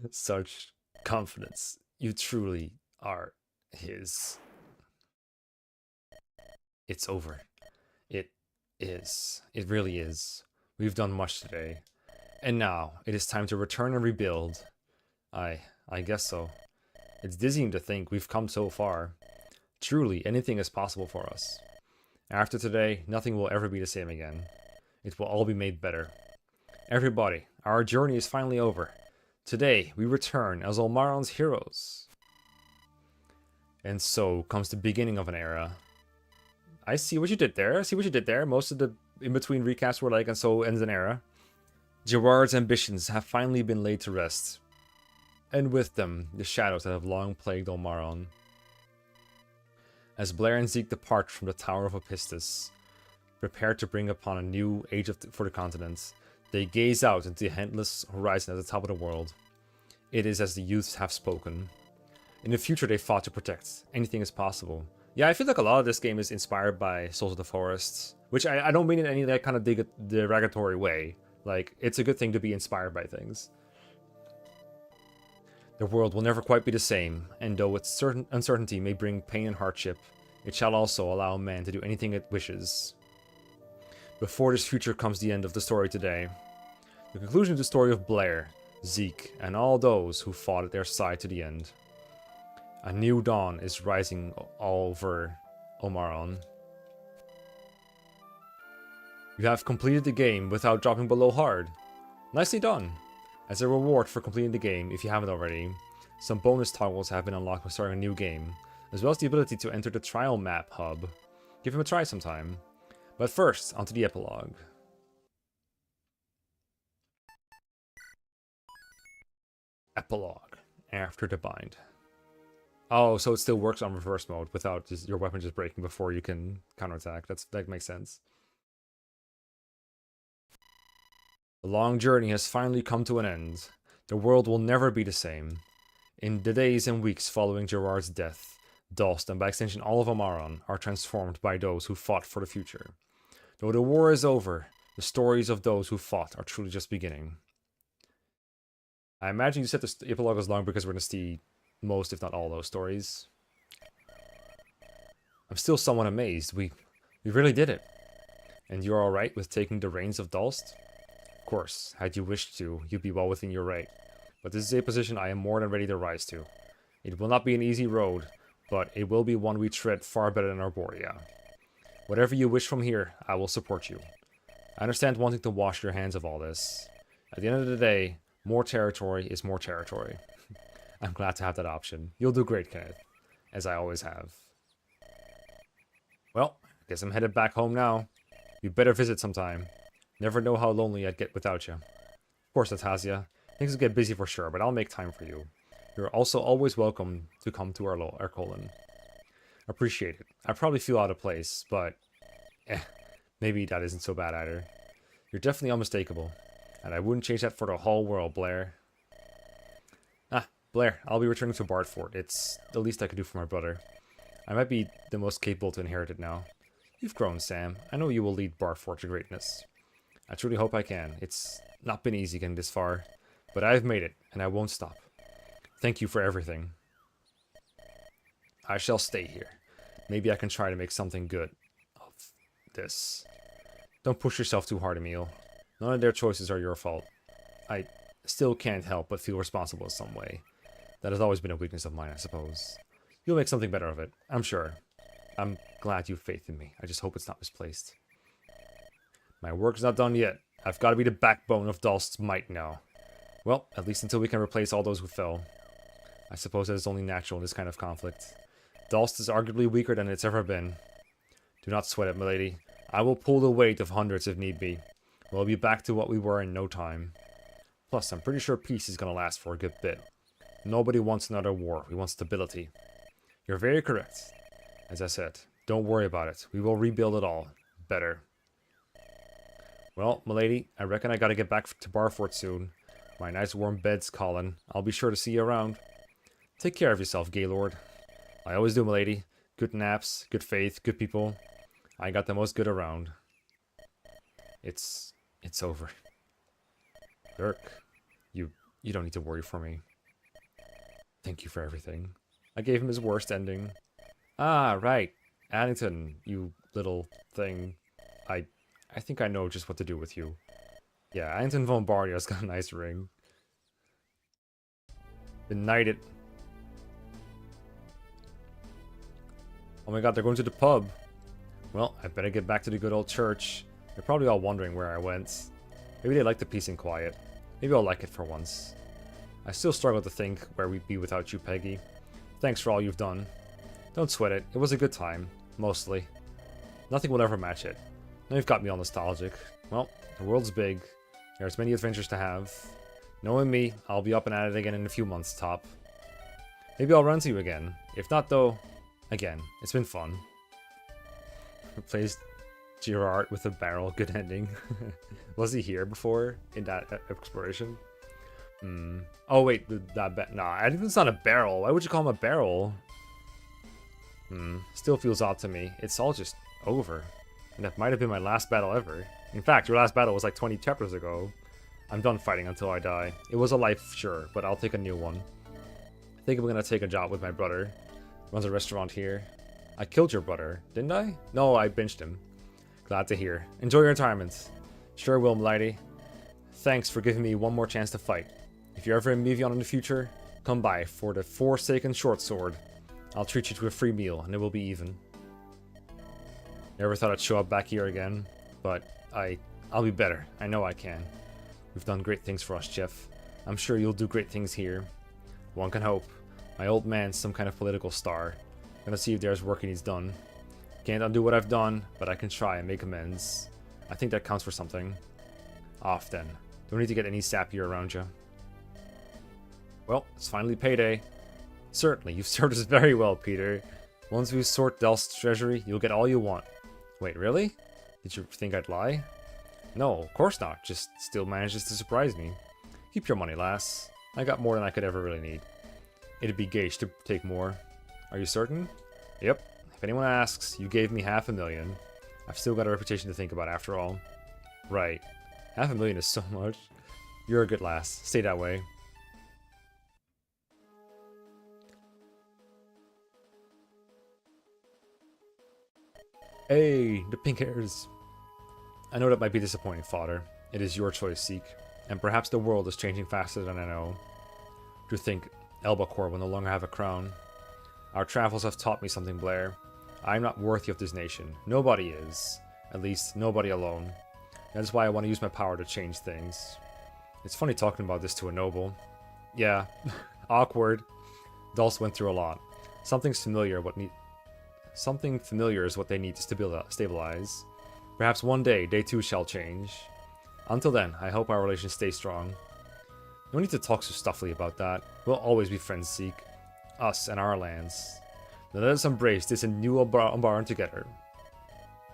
Such confidence. You truly are his. It's over. It is. It really is. We've done much today. And now, it is time to return and rebuild. I guess so. It's dizzying to think we've come so far. Truly, anything is possible for us. After today, nothing will ever be the same again. It will all be made better. Everybody, our journey is finally over. Today, we return as Olmaron's heroes. And so comes the beginning of an era. I see what you did there. I see what you did there. Most of the in-between recaps were like, and so ends an era. Gerard's ambitions have finally been laid to rest. And with them, the shadows that have long plagued Olmaron. As Blair and Zeke depart from the Tower of Opistus, prepared to bring upon a new age for the continent, they gaze out into the endless horizon at the top of the world. It is as the youths have spoken. In the future they fought to protect. Anything is possible. Yeah, I feel like a lot of this game is inspired by Souls of the Forest, which I don't mean in any like kind of derogatory way. Like, it's a good thing to be inspired by things. The world will never quite be the same, and though its uncertainty may bring pain and hardship, it shall also allow man to do anything it wishes. Before this future comes the end of the story today. The conclusion of the story of Blair, Zeke, and all those who fought at their side to the end. A new dawn is rising all over Olmaron. You have completed the game without dropping below hard. Nicely done. As a reward for completing the game, if you haven't already, some bonus toggles have been unlocked when starting a new game, as well as the ability to enter the trial map hub. Give him a try sometime. But first, onto the epilogue. Epilogue. After the bind. Oh, so it still works on reverse mode without just your weapon just breaking before you can counterattack. That makes sense. The long journey has finally come to an end. The world will never be the same. In the days and weeks following Gerard's death, Dost, and by extension all of Olmaron, are transformed by those who fought for the future. Though the war is over, the stories of those who fought are truly just beginning. I imagine you said this epilogue is long because we're going to see most, if not all, those stories. I'm still somewhat amazed. We really did it. And you're alright with taking the reins of Dost? Of course, had you wished to, you'd be well within your right. But this is a position I am more than ready to rise to. It will not be an easy road, but it will be one we tread far better than Arborea. Whatever you wish from here, I will support you. I understand wanting to wash your hands of all this. At the end of the day, more territory is more territory. I'm glad to have that option. You'll do great, Kenneth. As I always have. Well, I guess I'm headed back home now. You better visit sometime. Never know how lonely I'd get without you. Of course, Natasha. Things will get busy for sure, but I'll make time for you. You're also always welcome to come to our colon. Appreciate it. I probably feel out of place, but maybe that isn't so bad either. You're definitely unmistakable, and I wouldn't change that for the whole world, Blair. Blair, I'll be returning to Bardford. It's the least I could do for my brother. I might be the most capable to inherit it now. You've grown, Sam. I know you will lead Barford to greatness. I truly hope I can. It's not been easy getting this far, but I've made it, and I won't stop. Thank you for everything. I shall stay here. Maybe I can try to make something good of this. Don't push yourself too hard, Emil. None of their choices are your fault. I still can't help but feel responsible in some way. That has always been a weakness of mine, I suppose. You'll make something better of it, I'm sure. I'm glad you have faith in me. I just hope it's not misplaced. My work's not done yet. I've got to be the backbone of Dalst's might now. Well, at least until we can replace all those who fell. I suppose that is only natural in this kind of conflict. Dalst is arguably weaker than it's ever been. Do not sweat it, milady. I will pull the weight of hundreds if need be. We'll be back to what we were in no time. Plus, I'm pretty sure peace is going to last for a good bit. Nobody wants another war. We want stability. You're very correct. As I said, don't worry about it. We will rebuild it all. Better. Well, milady, I reckon I gotta get back to Barford soon. My nice warm bed's calling. I'll be sure to see you around. Take care of yourself, Gaylord. I always do, milady. Good naps, good faith, good people. I got the most good around. It's over. Dirk, you don't need to worry for me. Thank you for everything. I gave him his worst ending. Ah, right. Addington, you little thing. I think I know just what to do with you. Yeah, Addington von Bardio's got a nice ring. Been knighted. Oh my god, they're going to the pub. Well, I better get back to the good old church. They're probably all wondering where I went. Maybe they like the peace and quiet. Maybe I'll like it for once. I still struggle to think where we'd be without you, Peggy. Thanks for all you've done. Don't sweat it. It was a good time. Mostly. Nothing will ever match it. Now you've got me all nostalgic. Well, the world's big. There's many adventures to have. Knowing me, I'll be up and at it again in a few months, top. Maybe I'll run to you again. If not, though, again, it's been fun. Replaced Gerard with a barrel. Good ending. Was he here before in that exploration? Oh, wait, nah, I think it's not a barrel. Why would you call him a barrel? Still feels odd to me. It's all just over. And that might have been my last battle ever. In fact, your last battle was like 20 chapters ago. I'm done fighting until I die. It was a life, sure, but I'll take a new one. I think I'm gonna take a job with my brother. Runs a restaurant here. I killed your brother, didn't I? No, I benched him. Glad to hear. Enjoy your retirement. Sure will, milady. Thanks for giving me one more chance to fight. If you're ever in Mevion in the future, come by for the Forsaken Short Sword. I'll treat you to a free meal, and it will be even. Never thought I'd show up back here again, but I'll be better. I know I can. You've done great things for us, Jeff. I'm sure you'll do great things here. One can hope. My old man's some kind of political star. Gonna see if there's work he needs done. Can't undo what I've done, but I can try and make amends. I think that counts for something. Off then. Don't need to get any sappier around you. Well, it's finally payday. Certainly, you've served us very well, Peter. Once we sort Delst's treasury, you'll get all you want. Wait, really? Did you think I'd lie? No, of course not. Just still manages to surprise me. Keep your money, lass. I got more than I could ever really need. It'd be gauche to take more. Are you certain? Yep. If anyone asks, you gave me $500,000. I've still got a reputation to think about after all. Right. $500,000 is so much. You're a good lass. Stay that way. Hey, the pink hairs. I know that might be disappointing, Father. It is your choice, Seek. And perhaps the world is changing faster than I know. To think, Elbacore will no longer have a crown. Our travels have taught me something, Blair. I am not worthy of this nation. Nobody is. At least, nobody alone. That is why I want to use my power to change things. It's funny talking about this to a noble. Yeah, awkward. Dulce went through a lot. Something familiar is what they need to stabilize. Perhaps one day, they too shall change. Until then, I hope our relations stay strong. No need to talk so stuffily about that. We'll always be friends, Seek. Us and our lands. Now let us embrace this new Umbaran together.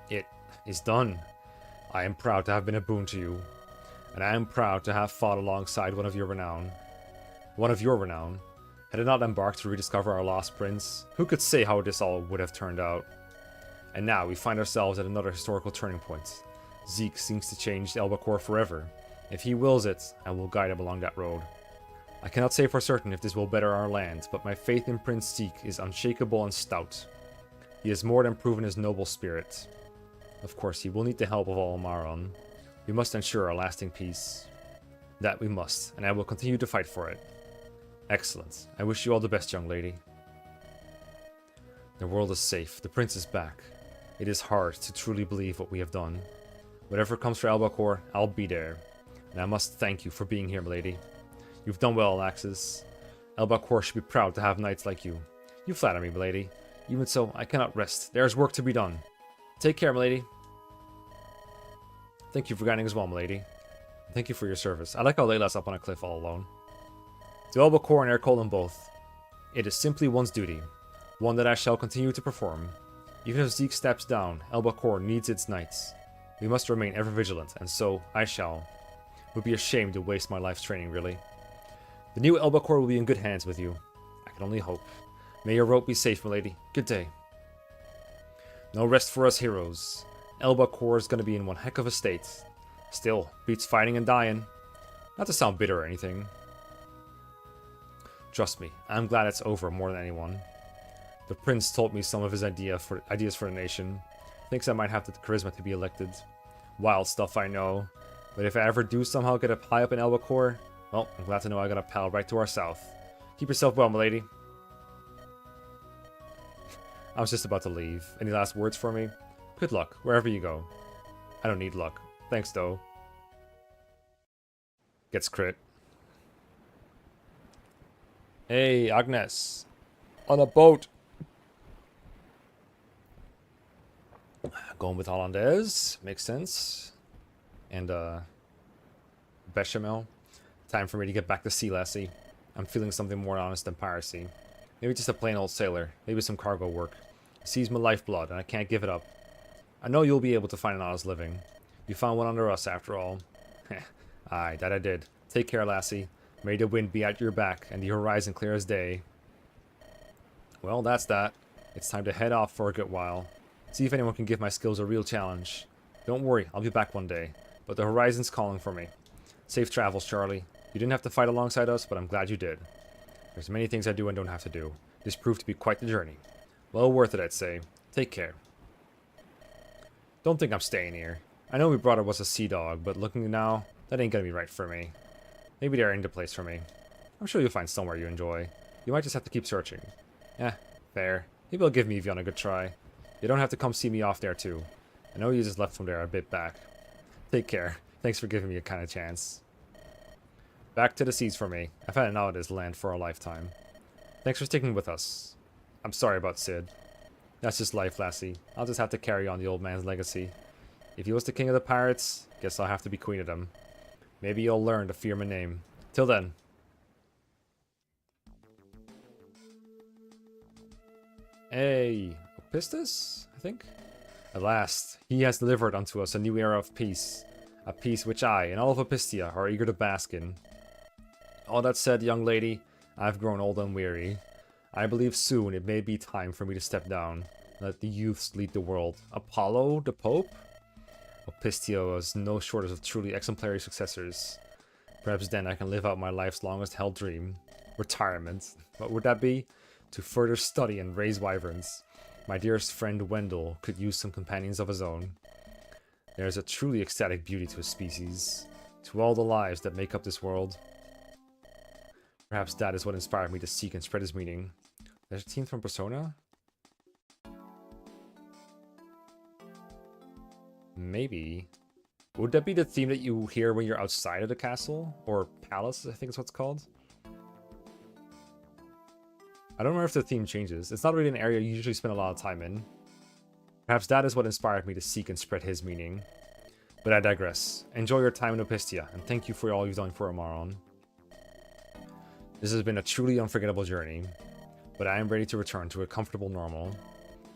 It is done. I am proud to have been a boon to you. And I am proud to have fought alongside one of your renown. Had I not embarked to rediscover our lost prince, who could say how this all would have turned out? And now we find ourselves at another historical turning point. Zeke seems to change Elbacor forever. If he wills it, I will guide him along that road. I cannot say for certain if this will better our land, but my faith in Prince Zeke is unshakable and stout. He has more than proven his noble spirit. Of course, he will need the help of all Maron. We must ensure a lasting peace. That we must, and I will continue to fight for it. Excellent. I wish you all the best, young lady. The world is safe. The prince is back. It is hard to truly believe what we have done. Whatever comes for Elbacor, I'll be there. And I must thank you for being here, milady. You've done well, Alexis. Elbacor should be proud to have knights like you. You flatter me, milady. Even so, I cannot rest. There is work to be done. Take care, milady. Thank you for guiding as well, milady. Thank you for your service. I like how Layla's up on a cliff all alone. To Elbacor and Ercolin both, it is simply one's duty. One that I shall continue to perform. Even if Zeke steps down, Elbacor needs its knights. We must remain ever vigilant, and so I shall. It would be a shame to waste my life's training, really. The new Elbacor will be in good hands with you. I can only hope. May your road be safe, milady. Good day. No rest for us heroes. Elbacor is gonna be in one heck of a state. Still, beats fighting and dying. Not to sound bitter or anything. Trust me, I'm glad it's over more than anyone. The prince told me some of his ideas for the nation. Thinks I might have the charisma to be elected. Wild stuff, I know. But if I ever do somehow get a high up in Elbacor, well, I'm glad to know I got a pal right to our south. Keep yourself well, milady. I was just about to leave. Any last words for me? Good luck, wherever you go. I don't need luck. Thanks, though. Gets crit. Hey, Agnes. On a boat. Going with Hollandaise. Makes sense. And, Bechamel. Time for me to get back to sea, lassie. I'm feeling something more honest than piracy. Maybe just a plain old sailor. Maybe some cargo work. Sea's my lifeblood, and I can't give it up. I know you'll be able to find an honest living. You found one under us, after all. Aye, that I did. Take care, lassie. May the wind be at your back, and the horizon clear as day. Well, that's that. It's time to head off for a good while. See if anyone can give my skills a real challenge. Don't worry, I'll be back one day. But the horizon's calling for me. Safe travels, Charlie. You didn't have to fight alongside us, but I'm glad you did. There's many things I do and don't have to do. This proved to be quite the journey. Well worth it, I'd say. Take care. Don't think I'm staying here. I know we brought her was a sea dog, but looking now, that ain't gonna be right for me. Maybe there ain't a place for me. I'm sure you'll find somewhere you enjoy. You might just have to keep searching. Fair. Maybe I'll give Mevion a good try. You don't have to come see me off there too. I know you just left from there a bit back. Take care. Thanks for giving me a kind of chance. Back to the seas for me. I've had enough of this land for a lifetime. Thanks for sticking with us. I'm sorry about Sid. That's just life, lassie. I'll just have to carry on the old man's legacy. If he was the king of the pirates, guess I'll have to be queen of them. Maybe you'll learn to fear my name. Till then. Hey, Opistus, I think? At last, he has delivered unto us a new era of peace. A peace which I and all of Opistia are eager to bask in. All that said, young lady, I've grown old and weary. I believe soon it may be time for me to step down. Let the youths lead the world. Apollo, the Pope? Opistia was no shortage of truly exemplary successors. Perhaps then I can live out my life's longest held dream. Retirement. What would that be? To further study and raise wyverns. My dearest friend Wendell could use some companions of his own. There is a truly ecstatic beauty to a species. To all the lives that make up this world. Perhaps that is what inspired me to seek and spread his meaning. There's a team from Persona? Maybe. Would that be the theme that you hear when you're outside of the castle? Or palace, I think is what it's called. I don't remember if the theme changes. It's not really an area you usually spend a lot of time in. Perhaps that is what inspired me to seek and spread his meaning. But I digress. Enjoy your time in Opistia, and thank you for all you've done for Amaron. This has been a truly unforgettable journey, but I am ready to return to a comfortable normal.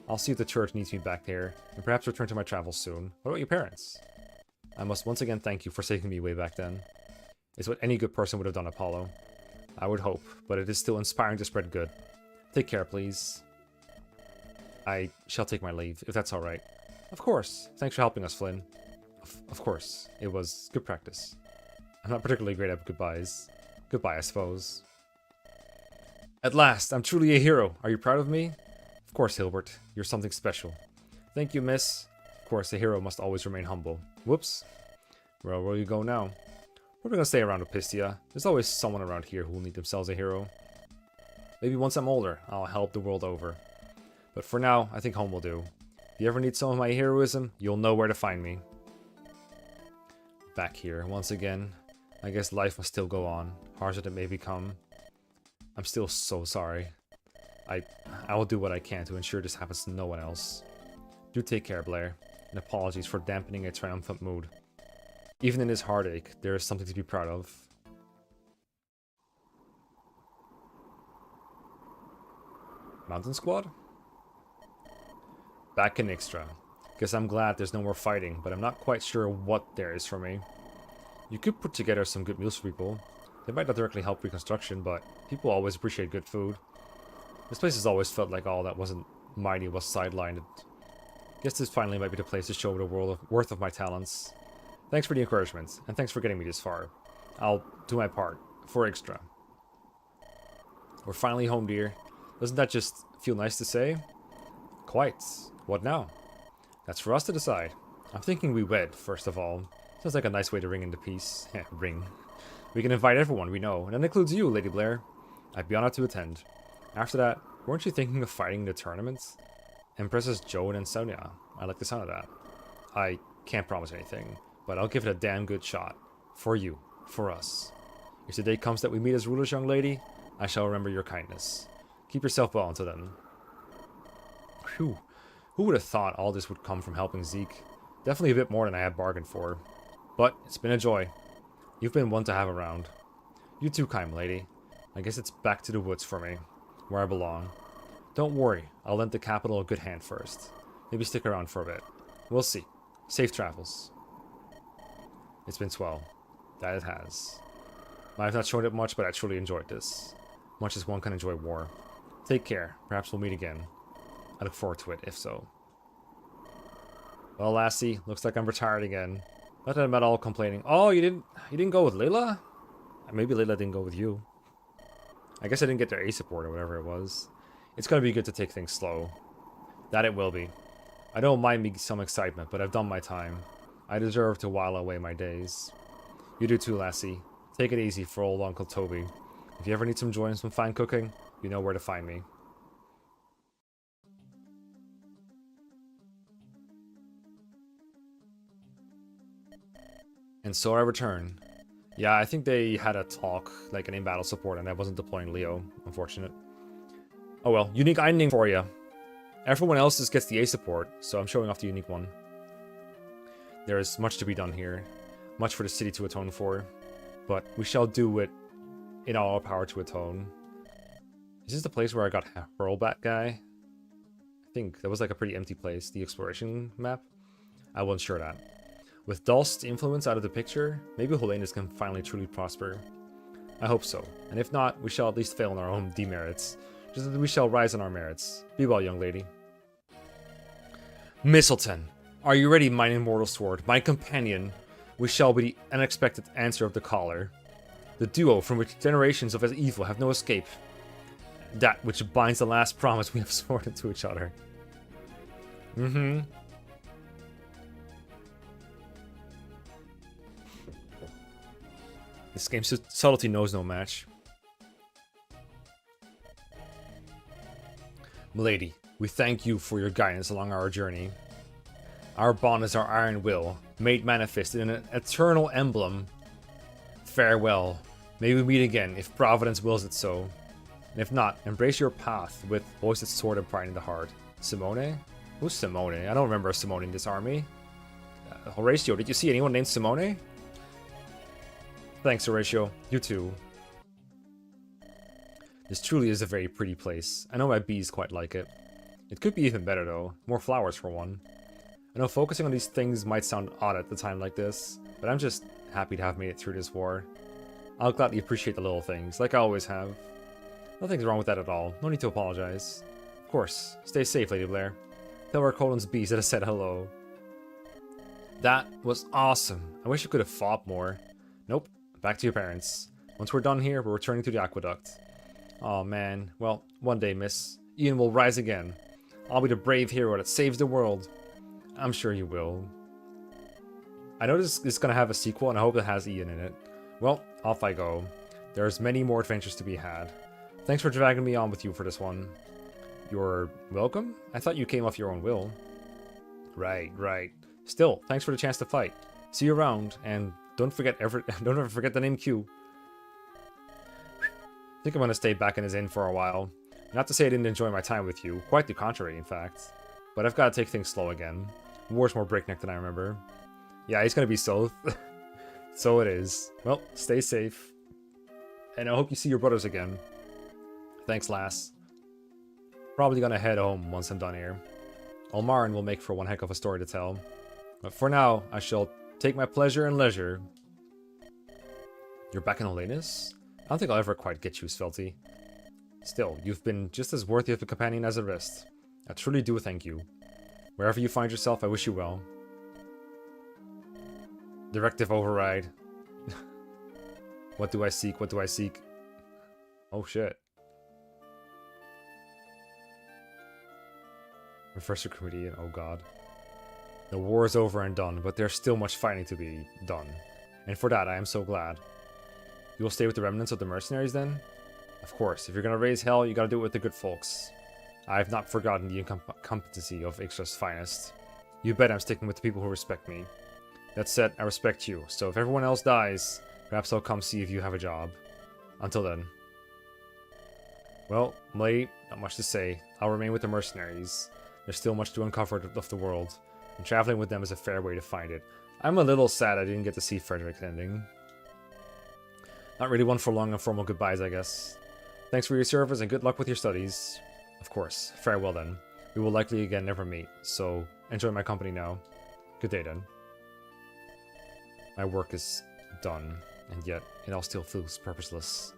I'll see if the church needs me back there, and perhaps return to my travels soon. What about your parents? I must once again thank you for saving me way back then. It's what any good person would have done, Apollo. I would hope, but it is still inspiring to spread good. Take care, please. I shall take my leave, if that's alright. Of course. Thanks for helping us, Flynn. Of course. It was good practice. I'm not particularly great at goodbyes. Goodbye, I suppose. At last, I'm truly a hero. Are you proud of me? Of course, Hilbert. You're something special. Thank you, miss. Of course, a hero must always remain humble. Whoops. Where will you go now? We're gonna stay around Opistia. There's always someone around here who will need themselves a hero. Maybe once I'm older, I'll help the world over. But for now, I think home will do. If you ever need some of my heroism, you'll know where to find me. Back here, once again. I guess life must still go on, harsh as it may become. I'm still so sorry. I will do what I can to ensure this happens to no one else. Do take care, Blair, and apologies for dampening a triumphant mood. Even in this heartache, there is something to be proud of. Mountain Squad? Back in Ixtra. Guess I'm glad there's no more fighting, but I'm not quite sure what there is for me. You could put together some good meals for people. They might not directly help reconstruction, but people always appreciate good food. This place has always felt like all that wasn't mighty was sidelined. Guess this finally might be the place to show the world worth of my talents. Thanks for the encouragement, and thanks for getting me this far. I'll do my part, for Ixtra. We're finally home, dear. Doesn't that just feel nice to say? Quite. What now? That's for us to decide. I'm thinking we wed, first of all. Sounds like a nice way to ring into peace. Ring. We can invite everyone we know, and that includes you, Lady Blair. I'd be honored to attend. After that, weren't you thinking of fighting in the tournament? Empresses Joan and Sonia. I like the sound of that. I can't promise anything, but I'll give it a damn good shot. For you. For us. If the day comes that we meet as rulers, young lady, I shall remember your kindness. Keep yourself well until then. Phew. Who would have thought all this would come from helping Zeke? Definitely a bit more than I had bargained for. But it's been a joy. You've been one to have around. You too, kind lady. I guess it's back to the woods for me, where I belong. Don't worry, I'll lend the capital a good hand first. Maybe stick around for a bit. We'll see. Safe travels. It's been swell. That it has. I've not shown it much, but I truly enjoyed this. Much as one can enjoy war. Take care. Perhaps we'll meet again. I look forward to it, if so. Well, lassie, looks like I'm retired again. Not that I'm at all complaining. Oh, you didn't go with Layla? Maybe Layla didn't go with you. I guess I didn't get their A support or whatever it was. It's gonna be good to take things slow. That it will be. I don't mind me some excitement, but I've done my time. I deserve to while away my days. You do too, lassie. Take it easy for old Uncle Toby. If you ever need some joy and some fine cooking, you know where to find me. And so I return. Yeah, I think they had a talk, like an in-battle support, and I wasn't deploying Leo. Unfortunate. Oh well, unique ending for you. Everyone else just gets the A support, so I'm showing off the unique one. There is much to be done here. Much for the city to atone for. But we shall do it in all our power to atone. Is this the place where I got Hurlbat guy? I think that was like a pretty empty place. The exploration map? I wasn't sure that. With Dulst's influence out of the picture, maybe Helena's can finally truly prosper. I hope so. And if not, we shall at least fail in our own demerits. Just that we shall rise in our merits. Be well, young lady. Mistleton, are you ready, mine immortal sword? My companion. We shall be the unexpected answer of the caller. The duo from which generations of evil have no escape. That which binds the last promise we have sworn to each other. Mm-hmm. This game's subtlety knows no match. Milady, we thank you for your guidance along our journey. Our bond is our iron will, made manifest in an eternal emblem. Farewell. May we meet again, if Providence wills it so. And if not, embrace your path with voiced sword and pride in the heart. Simone? Who's Simone? I don't remember Simone in this army. Horatio, did you see anyone named Simone? Thanks, Horatio. You too. This truly is a very pretty place. I know my bees quite like it. It could be even better though. More flowers for one. I know focusing on these things might sound odd at a time like this, but I'm just happy to have made it through this war. I'll gladly appreciate the little things, like I always have. Nothing's wrong with that at all. No need to apologize. Of course. Stay safe, Lady Blair. Tell our Colin's bees that I said hello. That was awesome. I wish I could have fought more. Nope. Back to your parents. Once we're done here, we're returning to the aqueduct. Oh man. Well, one day, miss. Ian will rise again. I'll be the brave hero that saves the world. I'm sure you will. I know this is gonna have a sequel, and I hope it has Ian in it. Well, off I go. There's many more adventures to be had. Thanks for dragging me on with you for this one. You're welcome? I thought you came off your own will. Right. Still, thanks for the chance to fight. See you around, and don't ever forget the name Q. I think I'm gonna stay back in his inn for a while. Not to say I didn't enjoy my time with you, quite the contrary, in fact. But I've got to take things slow again. War's more breakneck than I remember. Yeah, he's gonna be so. So it is. Well, stay safe. And I hope you see your brothers again. Thanks, lass. Probably gonna head home once I'm done here. Ulmarin will make for one heck of a story to tell. But for now, I shall take my pleasure and leisure. You're back in Olenus? I don't think I'll ever quite get you, Svelty. Still, you've been just as worthy of a companion as the rest. I truly do thank you. Wherever you find yourself, I wish you well. Directive override. What do I seek? What do I seek? Oh shit. Professor Committee, oh god. The war is over and done, but there's still much fighting to be done. And for that, I am so glad. You will stay with the remnants of the mercenaries then? Of course, if you're gonna raise hell, you gotta do it with the good folks. I have not forgotten the incompetency of Ixtra's finest. You bet I'm sticking with the people who respect me. That said, I respect you, so if everyone else dies, perhaps I'll come see if you have a job. Until then. Well, Mlady, not much to say. I'll remain with the mercenaries. There's still much to uncover of the world, and traveling with them is a fair way to find it. I'm a little sad I didn't get to see Frederick's ending. Not really one for long and formal goodbyes, I guess. Thanks for your service and good luck with your studies. Of course. Farewell then. We will likely again never meet, so enjoy my company now. Good day then. My work is done, and yet it all still feels purposeless.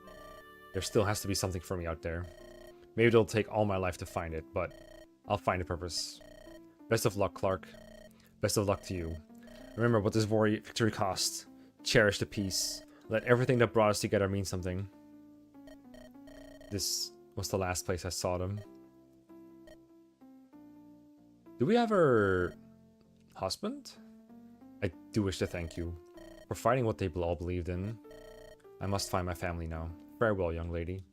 There still has to be something for me out there. Maybe it'll take all my life to find it, but I'll find a purpose. Best of luck, Clark. Best of luck to you. Remember what this victory cost. Cherish the peace. Let everything that brought us together mean something. This was the last place I saw them. Do we have her husband? I do wish to thank you for fighting what they all believed in. I must find my family now. Farewell, young lady.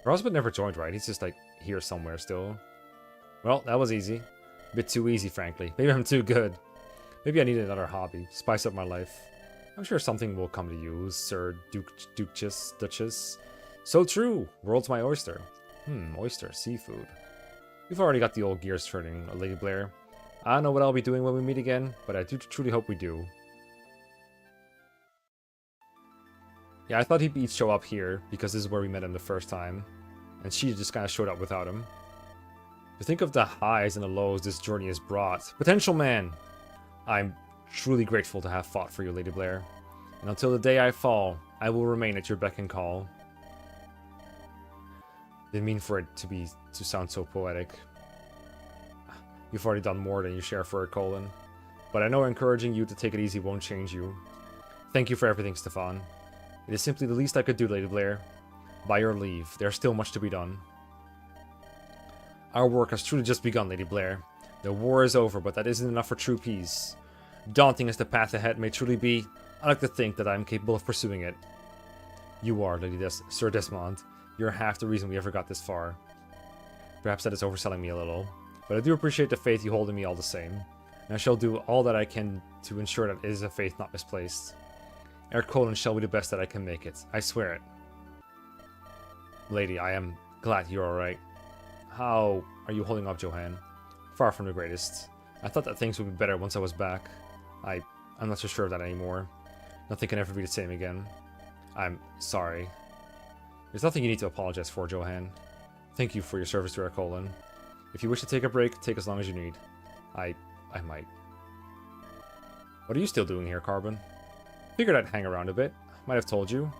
Her husband never joined, right? He's just like here somewhere still. Well, that was easy. A bit too easy, frankly. Maybe I'm too good. Maybe I need another hobby. Spice up my life. I'm sure something will come to you, Sir Duchess. So true! World's my oyster. Oyster, seafood. We've already got the old gears turning, Lady Blair. I don't know what I'll be doing when we meet again, but I do truly hope we do. Yeah, I thought he'd show up here, because this is where we met him the first time. And she just kind of showed up without him. To think of the highs and the lows this journey has brought. Potential man! I'm truly grateful to have fought for you, Lady Blair. And until the day I fall, I will remain at your beck and call. Didn't mean for it to sound so poetic. You've already done more than you share for a Colin. But I know encouraging you to take it easy won't change you. Thank you for everything, Stefan. It is simply the least I could do, Lady Blair. By your leave, there's still much to be done. Our work has truly just begun, Lady Blair. The war is over, but that isn't enough for true peace. Daunting as the path ahead may truly be, I like to think that I am capable of pursuing it. You are, Sir Desmond. You're half the reason we ever got this far. Perhaps that is overselling me a little, but I do appreciate the faith you hold in me all the same, and I shall do all that I can to ensure that it is a faith not misplaced. Ere Colin shall be the best that I can make it. I swear it. Lady, I am glad you're alright. How are you holding up, Johann? Far from the greatest. I thought that things would be better once I was back. I'm not so sure of that anymore. Nothing can ever be the same again. I'm sorry. There's nothing you need to apologize for, Johann. Thank you for your service to our Colin. If you wish to take a break, take as long as you need. I might. What are you still doing here, Carbon? Figured I'd hang around a bit. Might have told you.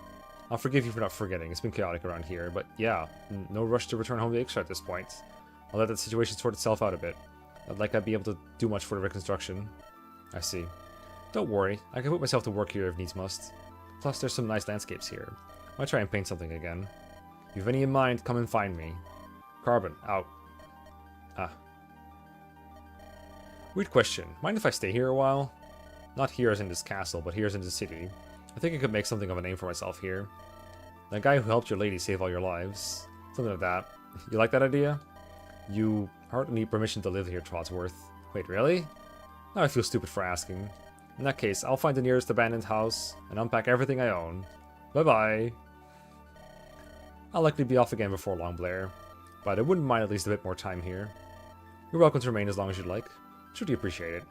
I'll forgive you for not forgetting. It's been chaotic around here, but yeah, no rush to return home to Ixtra at this point. I'll let that situation sort itself out a bit. I'd like I'd be able to do much for the reconstruction. I see. Don't worry, I can put myself to work here if needs must. Plus, there's some nice landscapes here. Might try and paint something again. If you have any in mind, come and find me. Carbon, out. Ah. Weird question. Mind if I stay here a while? Not here as in this castle, but here as in the city. I think I could make something of a name for myself here. That guy who helped your lady save all your lives. Something like that. You like that idea? You hardly need permission to live here, Trodsworth. Wait, really? Now I feel stupid for asking. In that case, I'll find the nearest abandoned house and unpack everything I own. Bye-bye. I'll likely be off again before long, Blair. But I wouldn't mind at least a bit more time here. You're welcome to remain as long as you'd like. Truly appreciate it.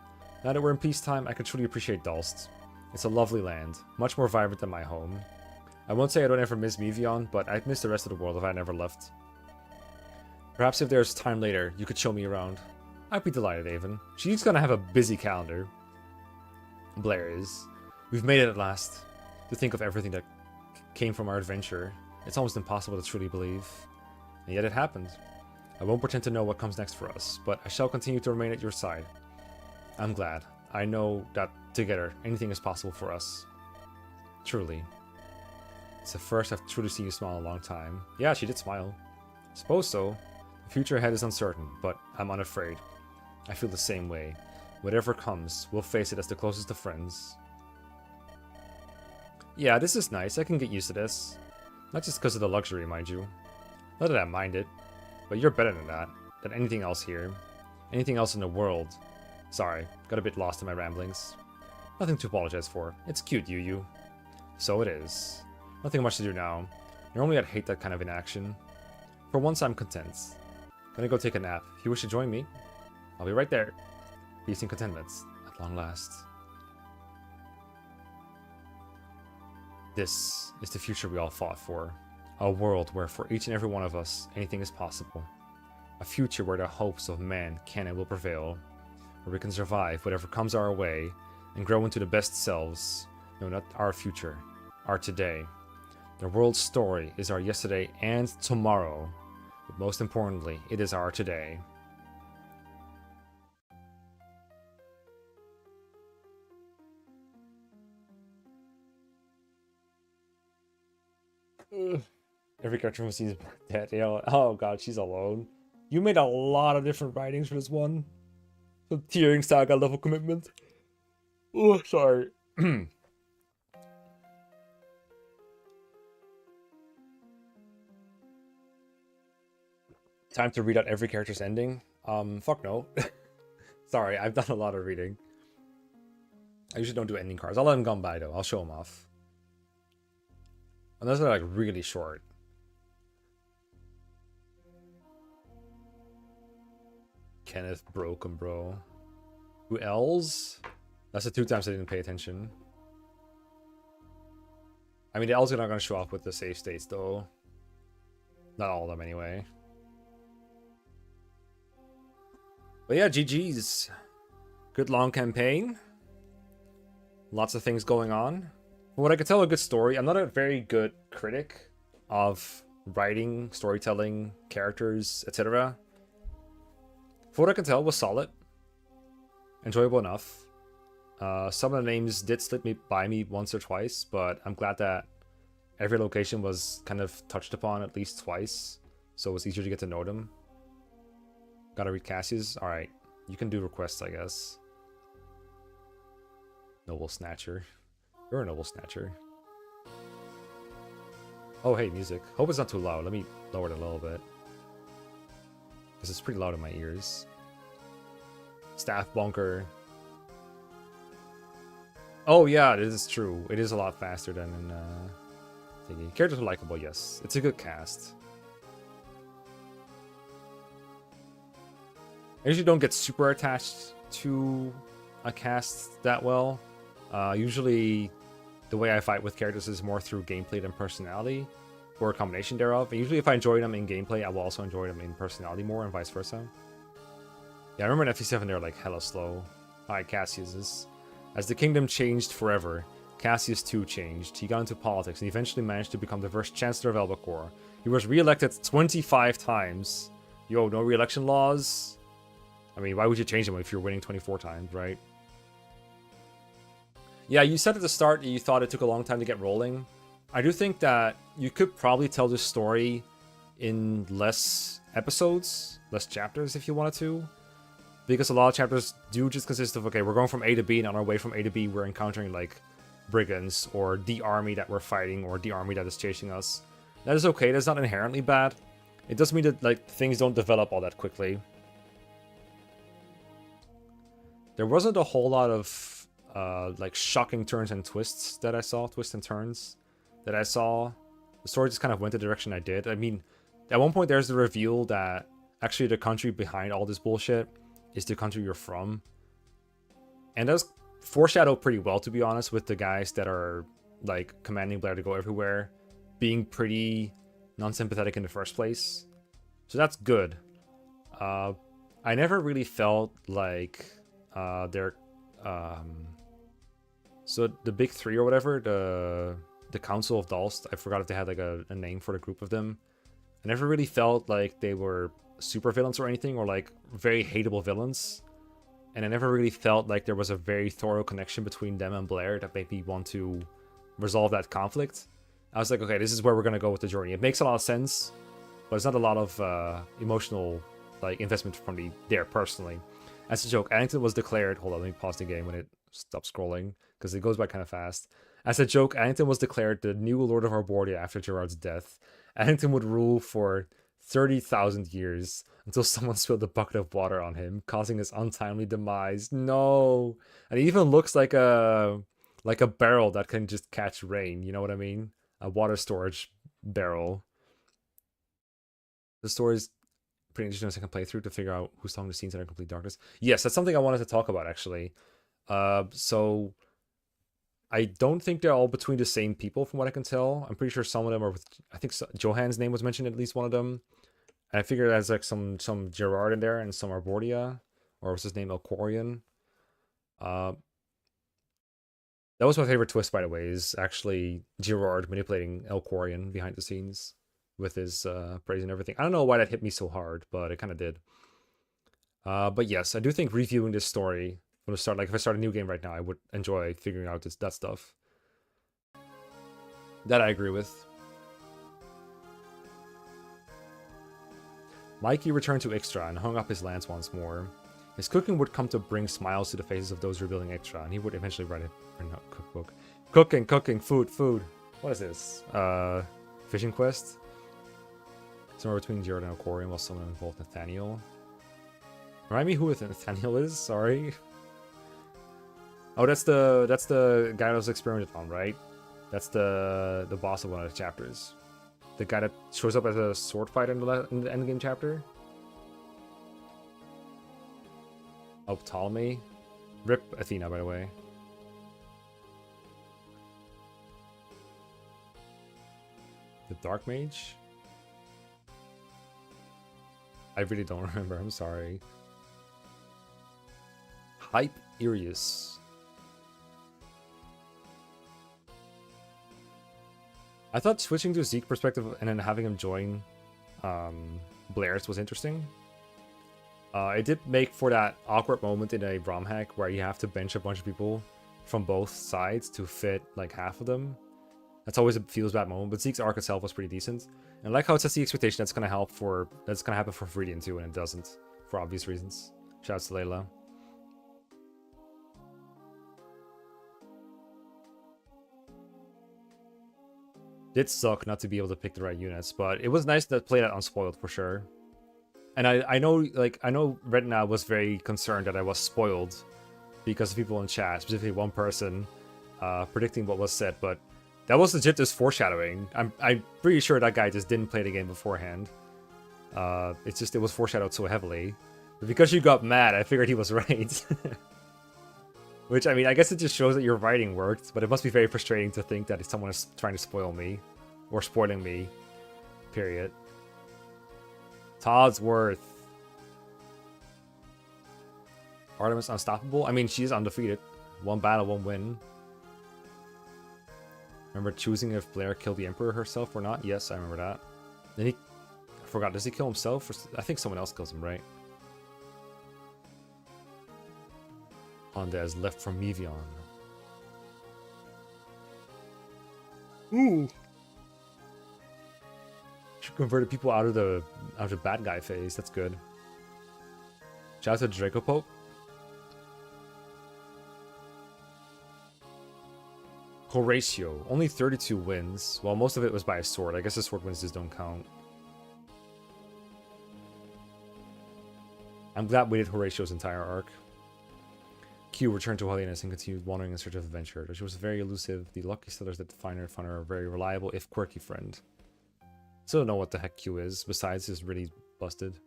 Now that we're in peacetime, I can truly appreciate Dalst. It's a lovely land, much more vibrant than my home. I won't say I don't ever miss Mevion, but I'd miss the rest of the world if I never left. Perhaps if there's time later, you could show me around. I'd be delighted, Avon. She's gonna have a busy calendar. Blair is. We've made it at last. To think of everything that came from our adventure, it's almost impossible to truly believe. And yet it happened. I won't pretend to know what comes next for us, but I shall continue to remain at your side. I'm glad. I know that together, anything is possible for us. Truly. It's the first I've truly seen you smile in a long time. Yeah, she did smile. Suppose so. The future ahead is uncertain, but I'm unafraid. I feel the same way. Whatever comes, we'll face it as the closest of friends. Yeah, this is nice. I can get used to this. Not just because of the luxury, mind you. Not that I mind it, but you're better than that. Than anything else here. Anything else in the world. Sorry, got a bit lost in my ramblings. Nothing to apologize for. It's cute, you. So it is. Nothing much to do now. Normally I'd hate that kind of inaction. For once I'm content. Gonna go take a nap. If you wish to join me, I'll be right there. Peace and contentment, at long last. This is the future we all fought for. A world where for each and every one of us, anything is possible. A future where the hopes of man can and will prevail. Where we can survive whatever comes our way and grow into the best selves. No, not our future. Our today. The world's story is our yesterday and tomorrow. But most importantly, it is our today. Every character from season dead. Oh god, she's alone. You made a lot of different writings for this one. Some tearing saga level commitment. Oh, sorry. Time to read out every character's ending? Fuck no. Sorry, I've done a lot of reading. I usually don't do ending cards. I'll let them come by though. I'll show them off. Unless they're like really short. Kenneth Broken, bro. Who else? That's the 2 times I didn't pay attention. I mean, the L's are not going to show up with the save states, though. Not all of them, anyway. But yeah, GG's. Good long campaign. Lots of things going on. From what I could tell, a good story. I'm not a very good critic of writing, storytelling, characters, etc. For what I can tell, was solid. Enjoyable enough. Some of the names did slip by me once or twice, but I'm glad that every location was kind of touched upon at least twice, so it was easier to get to know them. Gotta read Cassie's? Alright, you can do requests, I guess. Noble Snatcher. You're a Noble Snatcher. Oh, hey, music. Hope it's not too loud. Let me lower it a little bit. Because it's pretty loud in my ears. Staff Bunker. Oh, yeah, this is true. It is a lot faster than in thingy. Characters are likable, yes. It's a good cast. I usually don't get super attached to a cast that well. Usually, the way I fight with characters is more through gameplay than personality, or a combination thereof. And usually, if I enjoy them in gameplay, I will also enjoy them in personality more, and vice versa. Yeah, I remember in FE7 they're like hella slow. Alright, Cassius is. As the kingdom changed forever, Cassius too changed. He got into politics and eventually managed to become the first Chancellor of Elbacor. He was re-elected 25 times. Yo, no re-election laws? I mean, why would you change them if you're winning 24 times, right? Yeah, you said at the start that you thought it took a long time to get rolling. I do think that you could probably tell this story in less episodes, less chapters if you wanted to. Because a lot of chapters do just consist of, okay, we're going from A to B, and on our way from A to B, we're encountering, like, brigands, or the army that we're fighting, or the army that is chasing us. That is okay, that's not inherently bad. It does mean that, like, things don't develop all that quickly. There wasn't a whole lot of, like, shocking turns and twists that I saw, twists and turns that I saw. The story just kind of went the direction I did. I mean, at one point there's the reveal that actually the country behind all this bullshit is the country you're from. And that's foreshadowed pretty well, to be honest, with the guys that are, like, commanding Blair to go everywhere being pretty non-sympathetic in the first place. So that's good. I never really felt like they're... So the big three or whatever, the Council of Dalst, I forgot if they had, like, a name for the group of them. I never really felt like they were super villains or anything, or like very hateable villains, and I never really felt like there was a very thorough connection between them and Blair that made me want to resolve that conflict. I was like, okay, this is where we're gonna go with the journey. It makes a lot of sense, but it's not a lot of emotional, like, investment from me there personally. As a joke, Addington was declared... Hold on, let me pause the game when it stops scrolling, because it goes by kind of fast. As a joke, Addington was declared the new Lord of Arboria after Gerard's death. Addington would rule for 30,000 years until someone spilled a bucket of water on him, causing his untimely demise. No! And it even looks like a barrel that can just catch rain, you know what I mean? A water storage barrel. The story is pretty interesting as I can play through to figure out who's telling the scenes that are in complete darkness. Yes, that's something I wanted to talk about, actually. So I don't think they're all between the same people, from what I can tell. I'm pretty sure some of them are with... I think Johan's name was mentioned, at least one of them. And I figured there's, like, some Gerard in there and some Arbordia. Or was his name Elcorian? That was my favorite twist, by the way, is actually Gerard manipulating Elcorian behind the scenes with his praise and everything. I don't know why that hit me so hard, but it kind of did. But yes, I do think reviewing this story from the start, like if I start a new game right now, I would enjoy figuring out that stuff. That I agree with. Mikey returned to Ixtra and hung up his lance once more. His cooking would come to bring smiles to the faces of those rebuilding Ixtra, and he would eventually write a cookbook. Cooking, food. What is this? Fishing quest? Somewhere between Gerard and Elcorian while someone involved Nathaniel. Remind me who Nathaniel is, sorry. Oh, that's the guy that was experimented on, right? That's the boss of one of the chapters. The guy that shows up as a sword fighter in the endgame chapter. Oh, Ptolemy. Rip Athena, by the way. The Dark Mage? I really don't remember, I'm sorry. Hype Irius. I thought switching to Zeke perspective and then having him join Blair's was interesting. It did make for that awkward moment in a ROM hack where you have to bench a bunch of people from both sides to fit like half of them. That's always a feels bad moment, but Zeke's arc itself was pretty decent. And I like how it sets the expectation that's gonna happen for Viridian too, and it doesn't, for obvious reasons. Shouts to Layla. Did suck not to be able to pick the right units, but it was nice to play that unspoiled for sure. And I know Retina was very concerned that I was spoiled because of people in chat, specifically one person predicting what was said, but that was legit just foreshadowing. I'm pretty sure that guy just didn't play the game beforehand. It was foreshadowed so heavily. But because you got mad, I figured he was right. Which, I mean, I guess it just shows that your writing worked, but it must be very frustrating to think that someone is trying to spoil me. Or spoiling me. Period. Todsworth. Artemis unstoppable? I mean, she's undefeated. One battle, one win. Remember choosing if Blair killed the Emperor herself or not? Yes, I remember that. Then I forgot, does he kill himself? Or, I think someone else kills him, right? Honda is left from Mevion. Ooh! She converted people out of the bad guy phase. That's good. Shout out to Draco Pope. Horatio, only 32 wins. Well, most of it was by a sword. I guess the sword wins just don't count. I'm glad we did Horatio's entire arc. Q returned to holiness and continued wandering in search of adventure. She was very elusive. The lucky sellers that find her are a very reliable, if quirky, friend. Still don't know what the heck Q is, besides it's really busted.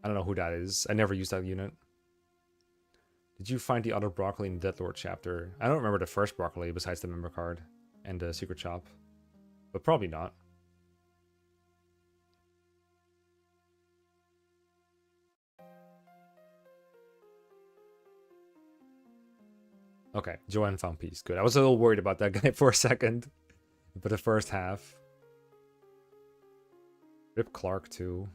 I don't know who that is. I never used that unit. Did you find the other broccoli in the Deadlord chapter? I don't remember the first broccoli besides the member card and the secret shop. But probably not. Okay, Joanne found peace. Good. I was a little worried about that guy for a second. But the first half. Rip Clark too.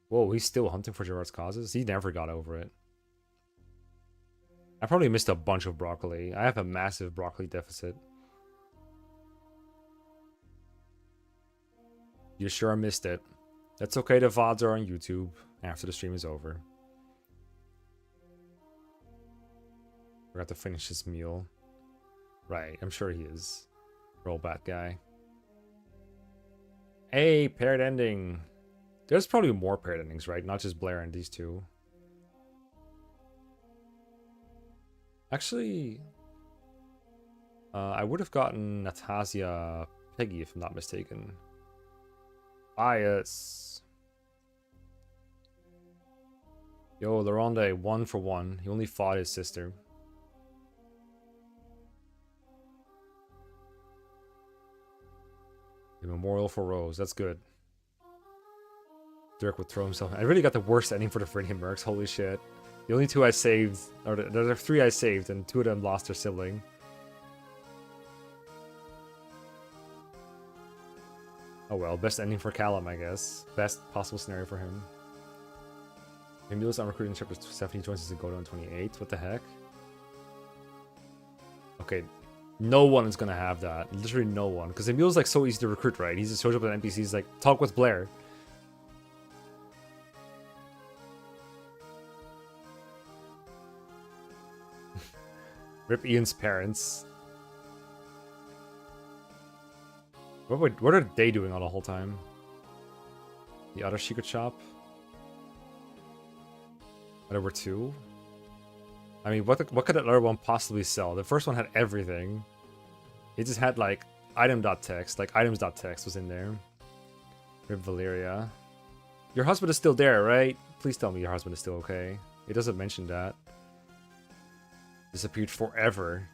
Whoa, he's still hunting for Gerard's causes? He never got over it. I probably missed a bunch of broccoli. I have a massive broccoli deficit. You sure missed it. That's okay, the VODs are on YouTube after the stream is over. Forgot to finish his meal. Right, I'm sure he is. Roll bat guy. Hey, paired ending. There's probably more paired endings, right? Not just Blair and these two. Actually, I would have gotten Natasia Peggy if I'm not mistaken. Bias. Yo, Laronde, 1 for 1. He only fought his sister. A memorial for Rose. That's good. Dirk would throw himself. I really got the worst ending for the Viridian Mercs. Holy shit. The only 2 I saved, or there are 3 I saved, and 2 of them lost their sibling. Oh well, best ending for Callum, I guess. Best possible scenario for him. Emil's on recruiting chapter 70 joins us in Godo on 28. What the heck? Okay, no one is gonna have that. Literally no one. Because Emil's like so easy to recruit, right? He just shows up at NPCs like, talk with Blair. Rip Ian's parents. What are they doing all the whole time? The other secret shop? There were 2? I mean, what could that other one possibly sell? The first one had everything. It just had like item.txt, like items.txt was in there. Rip Valeria. Your husband is still there, right? Please tell me your husband is still okay. It doesn't mention that. Disappeared forever.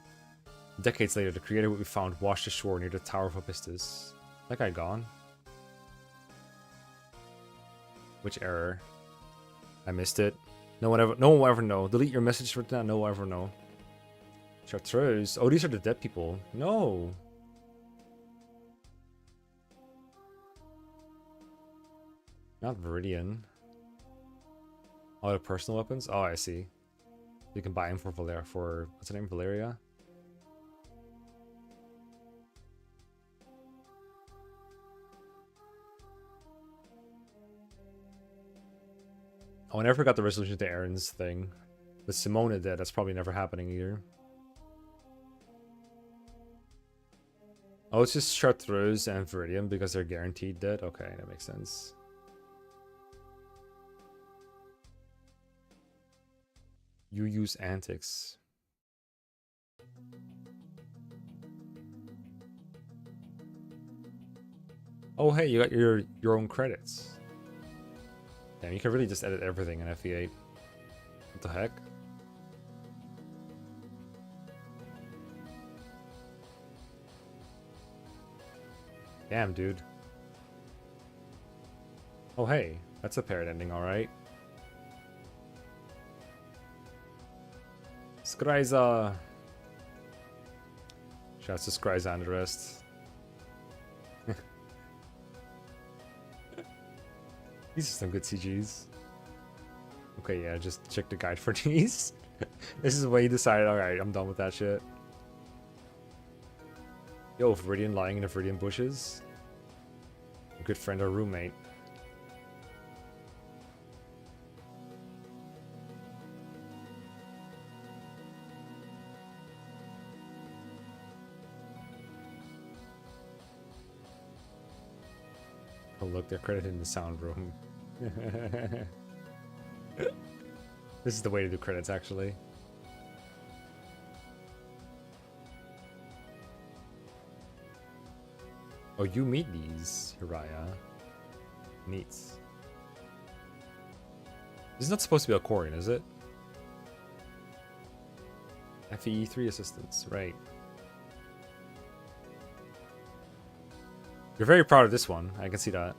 Decades later, the creator we found washed ashore near the Tower of Apistus. That guy gone? Which error? I missed it. No one will ever know. Delete your message for that. No one will ever know. Chartreuse. Oh, these are the dead people. No. Not Viridian. Oh, the personal weapons? Oh, I see. You can buy him for Valeria. For what's her name? Valeria. Oh, I never got the resolution to Aaron's thing. With Simona dead, that's probably never happening either. Oh, it's just Chartreuse and Viridian because they're guaranteed dead? Okay, that makes sense. You use antics. Oh, hey, you got your own credits. Damn, you can really just edit everything in FE8. What the heck? Damn, dude. Oh, hey, that's a paired ending, alright. Skriza. Shouts to Scryza and the rest. These are some good CGs. Okay, yeah, just check the guide for these. This is when you decided, alright, I'm done with that shit. Yo, Viridian lying in the Viridian bushes. A good friend or roommate. Oh look, they're credited in the sound room. This is the way to do credits, actually. Oh, you meet these, Uriah. Neat. This is not supposed to be a Quarian, is it? FE3 assistants, right. You're very proud of this one, I can see that.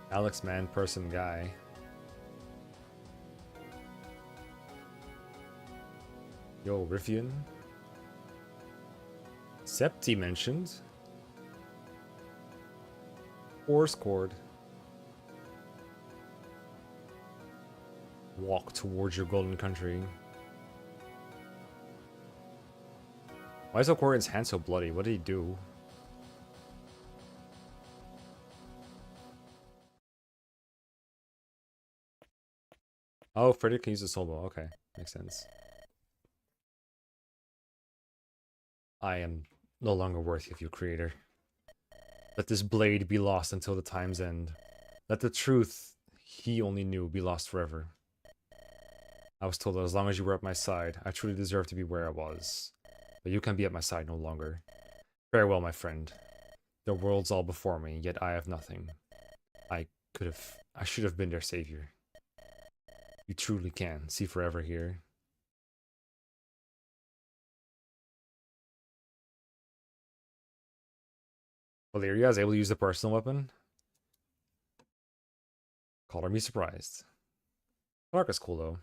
Alex, man, person, guy. Yo, Rivian. Septi mentioned. Force Chord. Walk towards your golden country. Why is Aquarian's hand so bloody? What did he do? Oh, Frederick can use the soul bow. Okay, makes sense. I am no longer worthy of you, creator. Let this blade be lost until the time's end. Let the truth he only knew be lost forever. I was told that as long as you were at my side, I truly deserved to be where I was. But you can be at my side no longer. Farewell, my friend. The world's all before me, yet I have nothing. I should have been their savior. You truly can see forever here. Valeria is able to use the personal weapon. Color me surprised. Clark is cool though.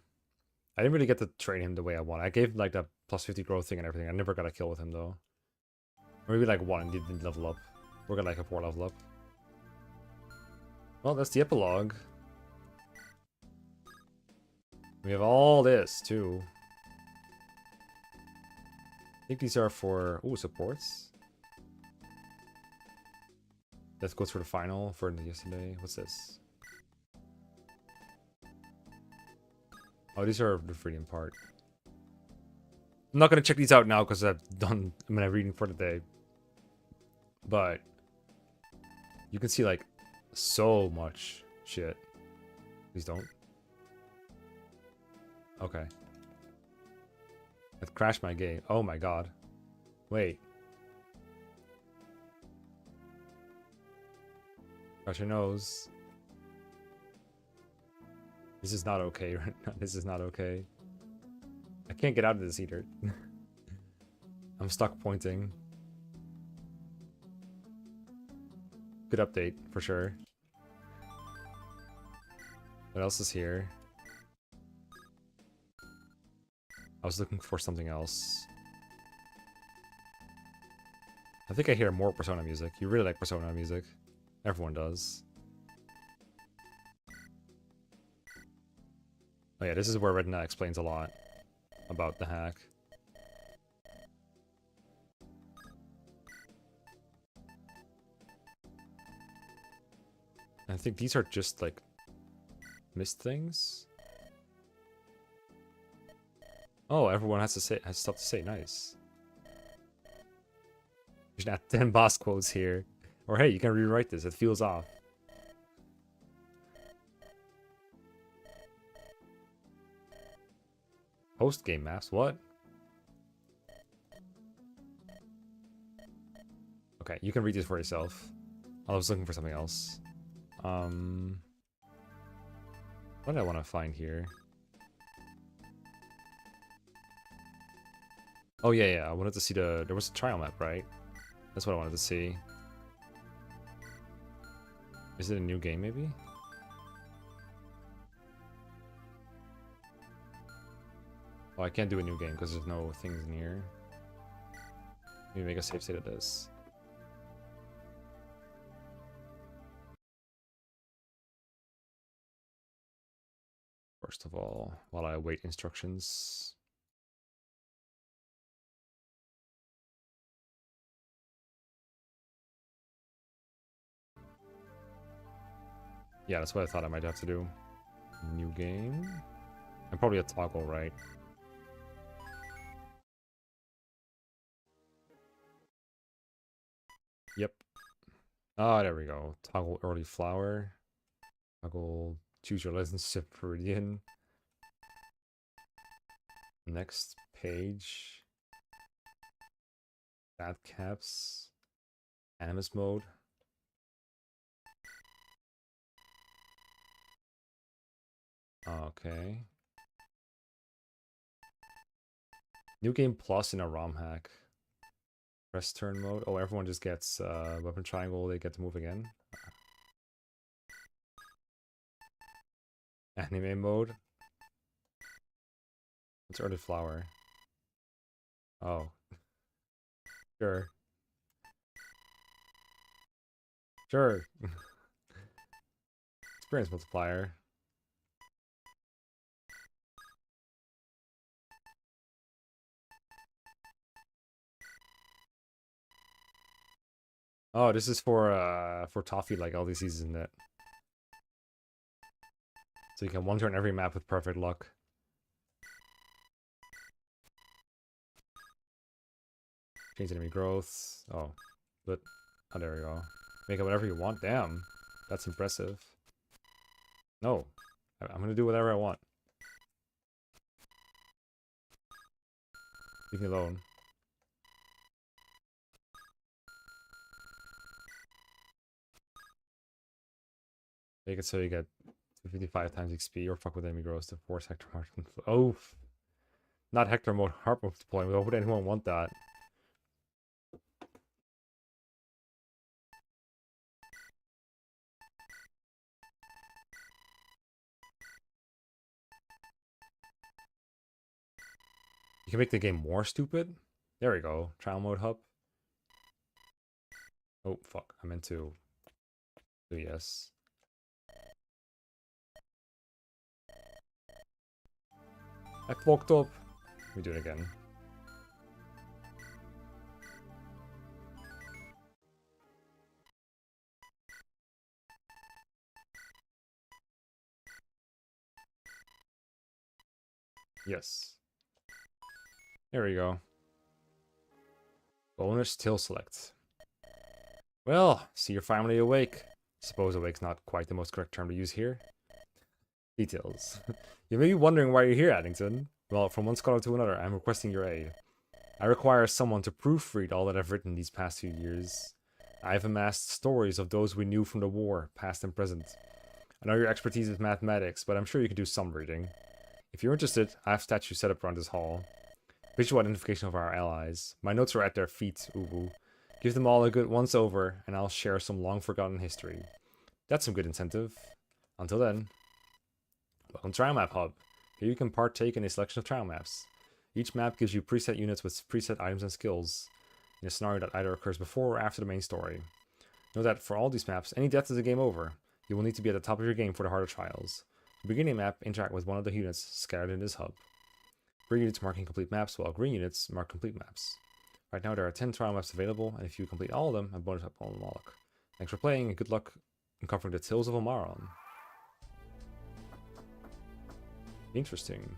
I didn't really get to train him the way I want. I gave like the plus 50 growth thing and everything. I never got a kill with him though. Or maybe like one and didn't level up. We're gonna like a 4 level up. Well, that's the epilogue. We have all this too. I think these are for supports. Let's go for the final for yesterday. What's this? Oh, these are the freedom part. I'm not gonna check these out now because I'm reading for the day. But you can see like so much shit. Please don't. Okay. I've crashed my game. Oh my god. Wait. Crush your nose. This is not okay right now. This is not okay. I can't get out of this either. I'm stuck pointing. Good update, for sure. What else is here? I was looking for something else. I think I hear more Persona music. You really like Persona music. Everyone does. Oh yeah, this is where Retina explains a lot about the hack. I think these are just like missed things. Oh, everyone has stuff to say. Nice. You should add 10 boss quotes here. Or hey, you can rewrite this. It feels off. Post-game maps? What? Okay, you can read this for yourself. I was looking for something else. What do I want to find here? Oh yeah, I wanted to see there was a trial map, right? That's what I wanted to see. Is it a new game, maybe? Oh, I can't do a new game because there's no things in here. Let me make a save state of this. First of all, while I await instructions. Yeah, that's what I thought I might have to do. New game? And probably a toggle, right? Yep. Ah, there we go. Toggle early flower. Toggle choose your relationship meridian. Next page. Bad caps. Animus mode. Okay. New game plus in a ROM hack. Press turn mode. Oh, everyone just gets weapon triangle. They get to move again. Anime mode. It's early flower. Oh. Sure. Sure. Experience multiplier. Oh, this is for Toffee like LDCs, isn't it? So you can one turn every map with perfect luck. Change enemy growth. Oh, but oh, there we go. Make it whatever you want. Damn, that's impressive. No, I'm gonna do whatever I want. Leave me alone. Make it so you get 55 times XP or fuck with enemy growth to force Hector Martin. Oh, not Hector mode, heart mode deployment. Why would anyone want that? You can make the game more stupid. There we go. Trial mode hub. Oh fuck! I meant to. Do yes. I fucked up. Let me do it again. Yes. There we go. Bonus till select. Well, see you're finally awake. Suppose awake's not quite the most correct term to use here. Details. You may be wondering why you're here, Addington. Well, from one scholar to another, I'm requesting your aid. I require someone to proofread all that I've written these past few years. I've amassed stories of those we knew from the war, past and present. I know your expertise is mathematics, but I'm sure you can do some reading. If you're interested, I have statues set up around this hall. Visual identification of our allies. My notes are at their feet, Ubu. Give them all a good once over, and I'll share some long-forgotten history. That's some good incentive. Until then, welcome to Trial Map Hub. Here you can partake in a selection of trial maps. Each map gives you preset units with preset items and skills, in a scenario that either occurs before or after the main story. Know that for all these maps, any death is a game over. You will need to be at the top of your game for the harder trials. The beginning map, interact with one of the units scattered in this hub. Green units mark incomplete maps, while green units mark complete maps. Right now there are 10 trial maps available, and if you complete all of them, a bonus up on Moloch. Thanks for playing, and good luck in covering the Tales of Omaron. Interesting.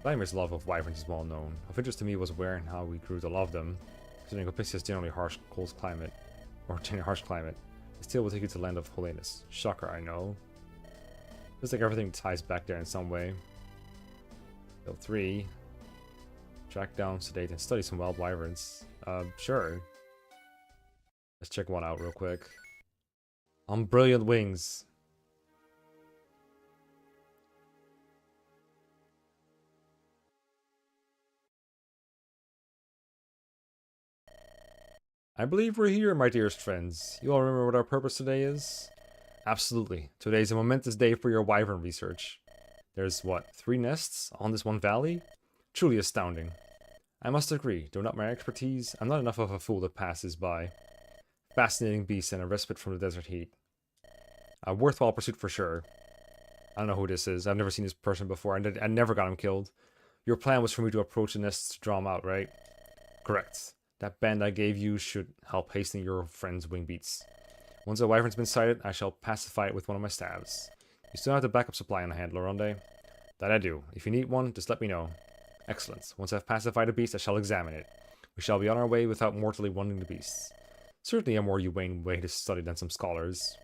Vladimir's love of wyverns is well known. Of interest to me was where and how we grew to love them, considering Opicia's generally harsh cold climate, or generally harsh climate. This tale will take you to the land of Holiness. Shocker, I know. Looks like everything ties back there in some way. Bill 3. Track down, sedate, and study some wild wyverns. Sure. Let's check one out real quick. On brilliant wings. I believe we're here, my dearest friends. You all remember what our purpose today is? Absolutely. Today is a momentous day for your wyvern research. There's, what, 3 nests on this one valley? Truly astounding. I must agree, though not my expertise, I'm not enough of a fool to pass this by. Fascinating beast and a respite from the desert heat. A worthwhile pursuit for sure. I don't know who this is. I've never seen this person before, and I never got him killed. Your plan was for me to approach the nests to draw him out, right? Correct. That band I gave you should help hasten your friend's wing beats. Once a wyvern's been sighted, I shall pacify it with one of my stabs. You still have the backup supply on hand, Loronde? That I do. If you need one, just let me know. Excellent. Once I've pacified the beast, I shall examine it. We shall be on our way without mortally wounding the beast. Certainly a more humane way to study than some scholars.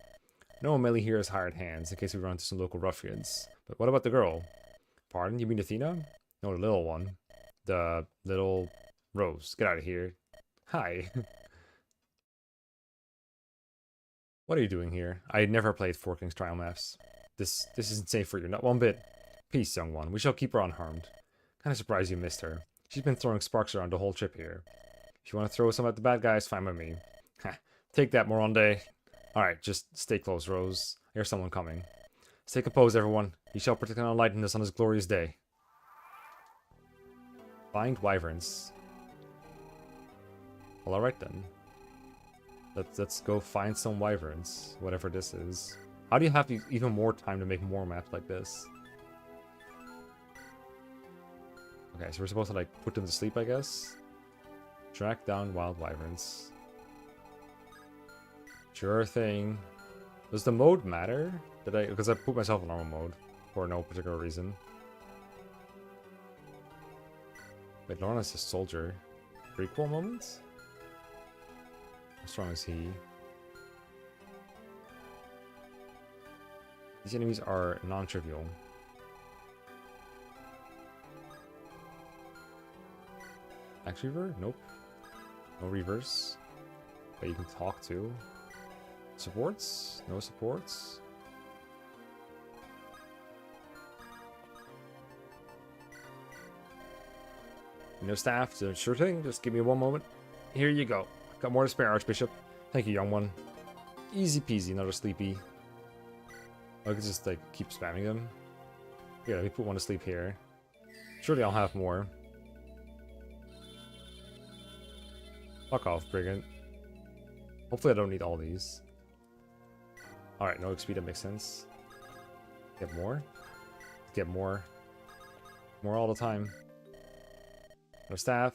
No melee here has hired hands, in case we run into some local ruffians. But what about the girl? Pardon, you mean Athena? No, the little one. The little Rose. Get out of here. Hi. What are you doing here? I never played Four Kings trial maps. This isn't safe for you, not one bit. Peace, young one. We shall keep her unharmed. Kinda surprised you missed her. She's been throwing sparks around the whole trip here. If you want to throw some at the bad guys, fine with me. Ha, take that, Moronde. Alright, just stay close, Rose. I hear someone coming. Stay composed, everyone. He shall protect and enlighten us on his glorious day. Find wyverns. Well, alright then. Let's go find some wyverns, whatever this is. How do you have even more time to make more maps like this? Okay, so we're supposed to like put them to sleep, I guess. Track down wild wyverns. Sure thing. Does the mode matter? Because I put myself in normal mode for no particular reason. Wait, Lorna's a soldier. Prequel moment? How strong is he? These enemies are non-trivial. Axe Reaver? Nope. No reverse. But you can talk to. Supports? No supports. No staff, so sure thing. Just give me one moment. Here you go. Got more to spare, Archbishop. Thank you, young one. Easy peasy, another sleepy. I could just like keep spamming them. Yeah, let me put one to sleep here. Surely I'll have more. Fuck off, Brigand. Hopefully I don't need all these. Alright, no XP, that makes sense. Get more. Get more. More all the time. No staff.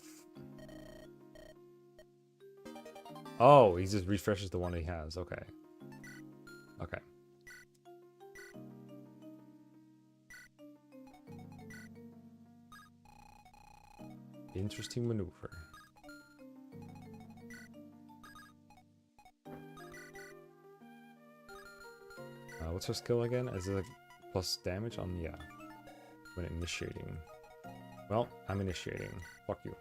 Oh, he just refreshes the one he has. Okay. Okay. Interesting maneuver. What's her skill again? Is it like plus damage on? Yeah. When initiating. Well, I'm initiating. Fuck you.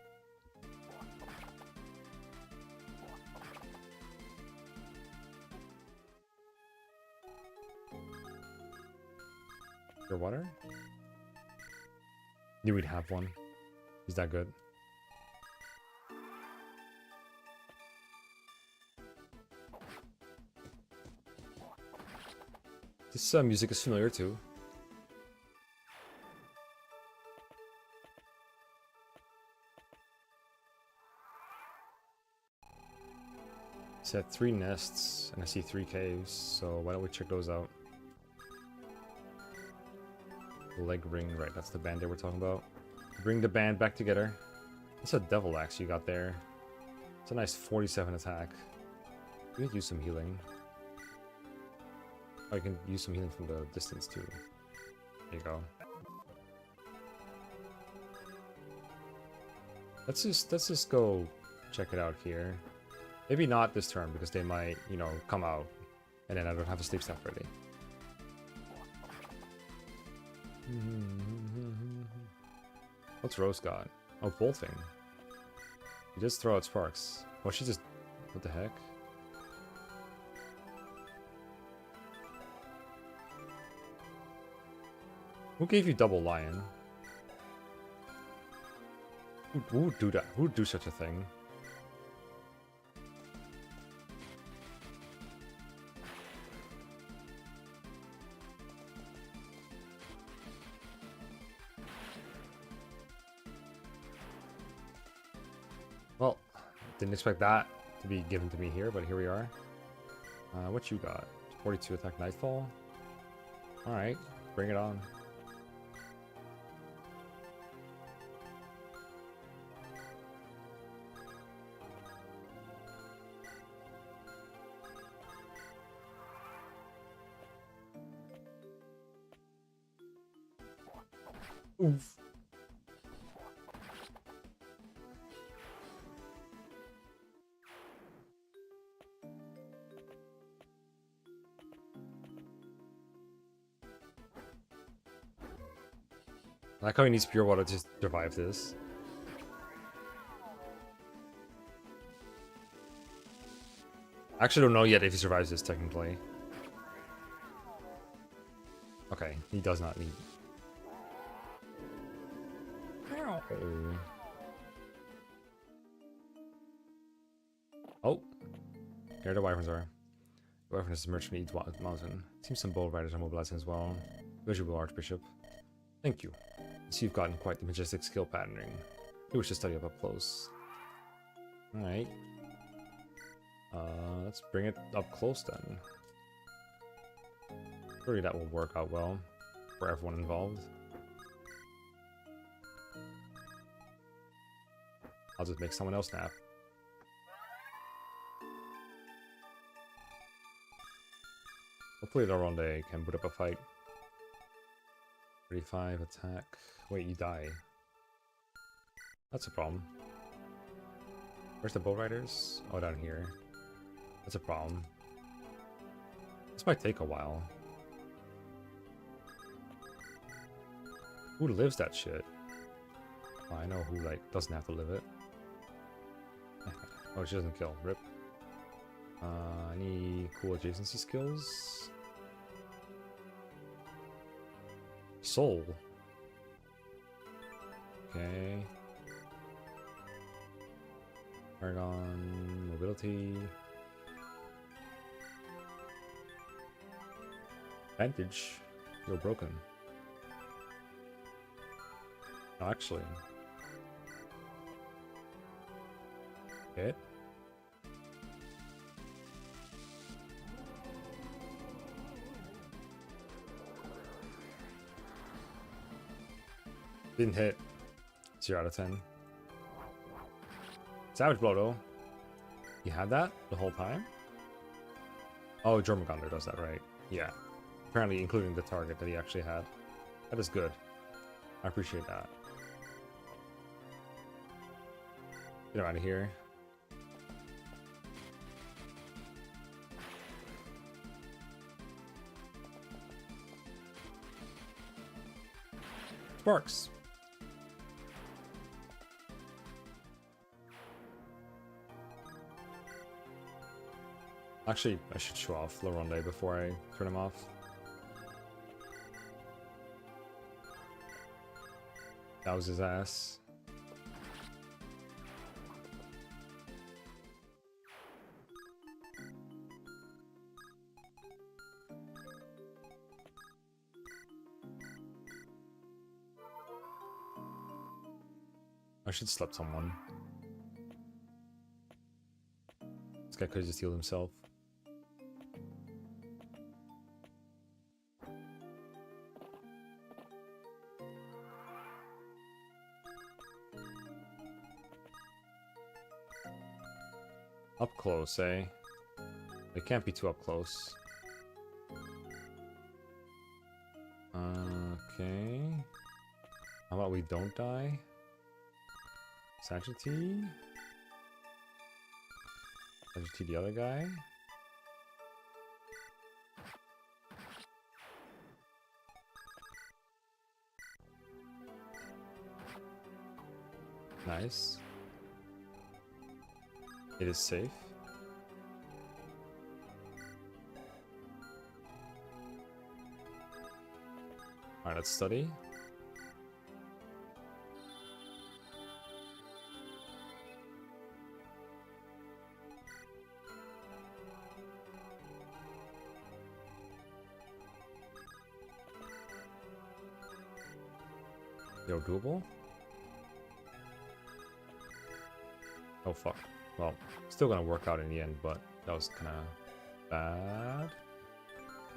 Your water? Knew we'd have one. He's that good. This music is familiar too. It's at 3 nests, and I see 3 caves, so why don't we check those out? Leg ring, right, that's the band they were talking about. Bring the band back together. That's a devil axe you got there. It's a nice 47 attack. We could use some healing. Oh, you can use some healing from the distance too. There you go. Let's just go check it out here. Maybe not this turn because they might, you know, come out, and then I don't have a sleep staff ready. What's Rose got? Oh, bolting. You just throw out sparks. Oh, she just... What the heck? Who gave you double lion? Who would do that? Who would do such a thing? Didn't expect that to be given to me here, but here we are. What you got? 42 attack Nightfall? Alright, bring it on. Oof. I like how he needs pure water to survive this. I actually don't know yet if he survives this, technically. Okay, he does not need... Oh. Here the wyverns are. The wyvern is merchant needs mountain. Seems some bold riders are mobilizing as well. Visual Archbishop. Thank you. I see you've gotten quite the majestic skill patterning. You wish to study up close. Alright. Let's bring it up close then. Surely that will work out well for everyone involved. I'll just make someone else nap. Hopefully the Ronde can put up a fight. 35 attack. Wait, you die. That's a problem. Where's the bull riders? Oh, down here. That's a problem. This might take a while. Who lives that shit? Oh, I know who, like, doesn't have to live it. Oh, she doesn't kill. Rip. Any cool adjacency skills? Soul. Okay. Paragon. Mobility. Vantage. You're broken. No, actually. Hit. Didn't hit. 0 out of 10. Savage Blow though. You had that the whole time? Oh, Jormungandr does that, right? Yeah. Apparently including the target that he actually had. That is good. I appreciate that. Get him out of here. Sparks. Actually, I should show off La Ronde before I turn him off. That was his ass. I should slap someone. This guy could have just healed himself. Up close, eh? They can't be too up close. Okay. How about we don't die? Sagitty? Sagitty the other guy? Nice. It is safe. Alright, let's study. Yo, doable? Oh fuck. Well, still gonna work out in the end, but that was kind of bad.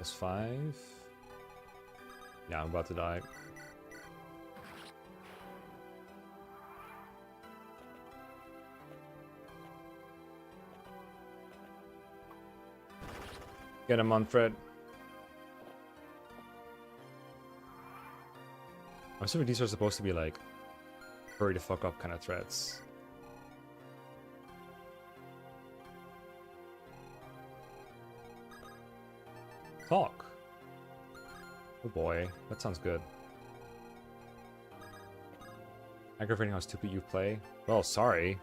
+5. Yeah, I'm about to die. Get him, Manfred. I'm assuming these are supposed to be like hurry the fuck up kind of threats. Talk. Oh boy, that sounds good. Aggravating how stupid you play. Well, sorry.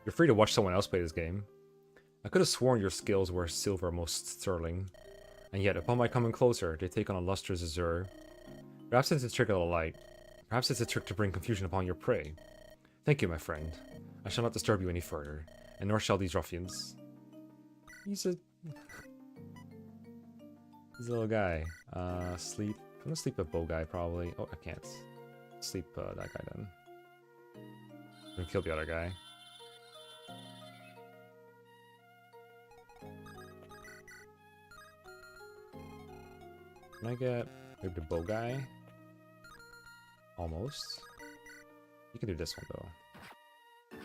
You're free to watch someone else play this game. I could have sworn your skills were silver most sterling. And yet, upon my coming closer, they take on a lustrous azure. Perhaps it's a trick of the light. Perhaps it's a trick to bring confusion upon your prey. Thank you, my friend. I shall not disturb you any further, and nor shall these ruffians. He's a little guy. Sleep. I'm gonna sleep a bow guy, probably. Oh, I can't. Sleep that guy then. I'm gonna kill the other guy. Can I get maybe the bow guy? Almost. You can do this one though.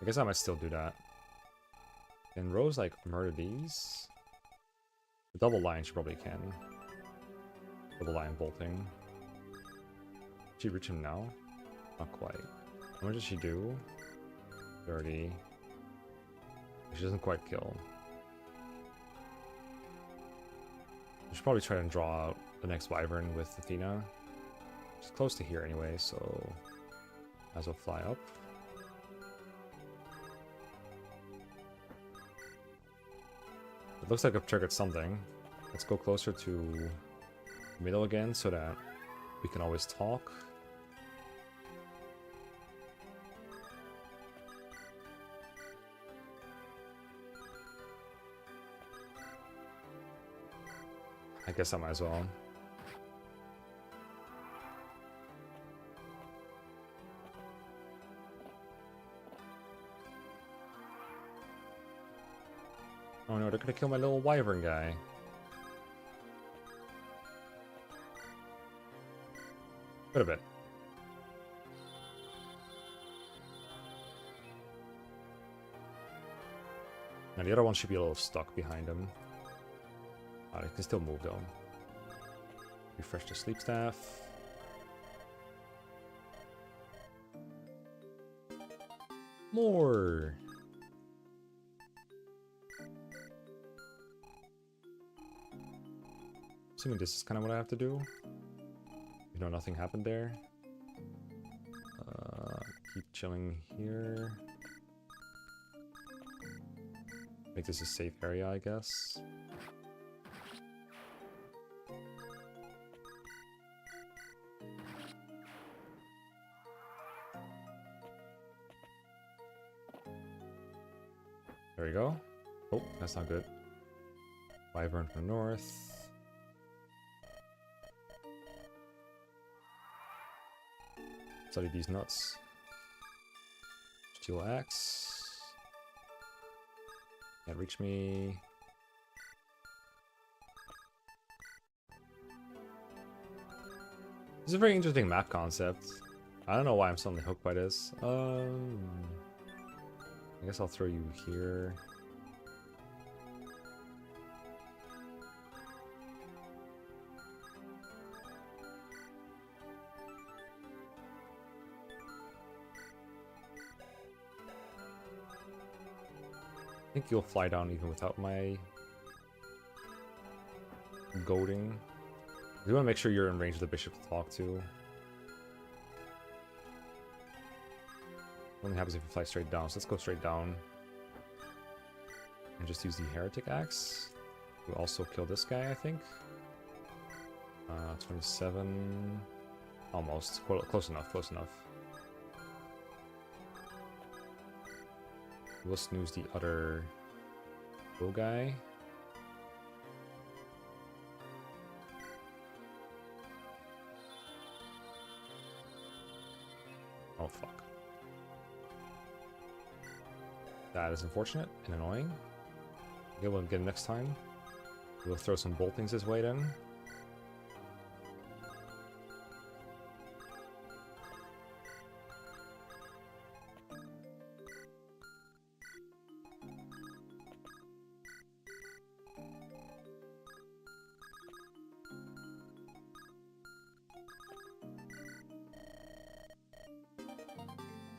I guess I might still do that. Can Rose like murder these? The double line she probably can. Double line bolting. Did she reach him now? Not quite. How much does she do? 30. She doesn't quite kill. We should probably try and draw out the next Wyvern with Athena. She's close to here anyway, so might as well fly up. It looks like I've triggered something. Let's go closer to middle again so that we can always talk. I guess I might as well. Oh no, they're gonna kill my little wyvern guy. Wait a bit. Now the other one should be a little stuck behind him. It can still move though. Refresh the sleep staff. More. Assuming this is kind of what I have to do. You know, nothing happened there. Keep chilling here. Make this a safe area, I guess. There we go. Oh, that's not good. Wyvern from north. Study these nuts. Steel axe. Can't reach me. This is a very interesting map concept. I don't know why I'm suddenly hooked by this. I guess I'll throw you here. I think you'll fly down even without my goading. You want to make sure you're in range of the bishop to talk to. Only happens if you fly straight down, so let's go straight down. And just use the heretic axe. We'll also kill this guy, I think. 27. Almost. Close enough, close enough. We'll snooze the other bow guy. Oh, fuck. That is unfortunate and annoying. Okay, we'll get him next time. We'll throw some boltings his way then.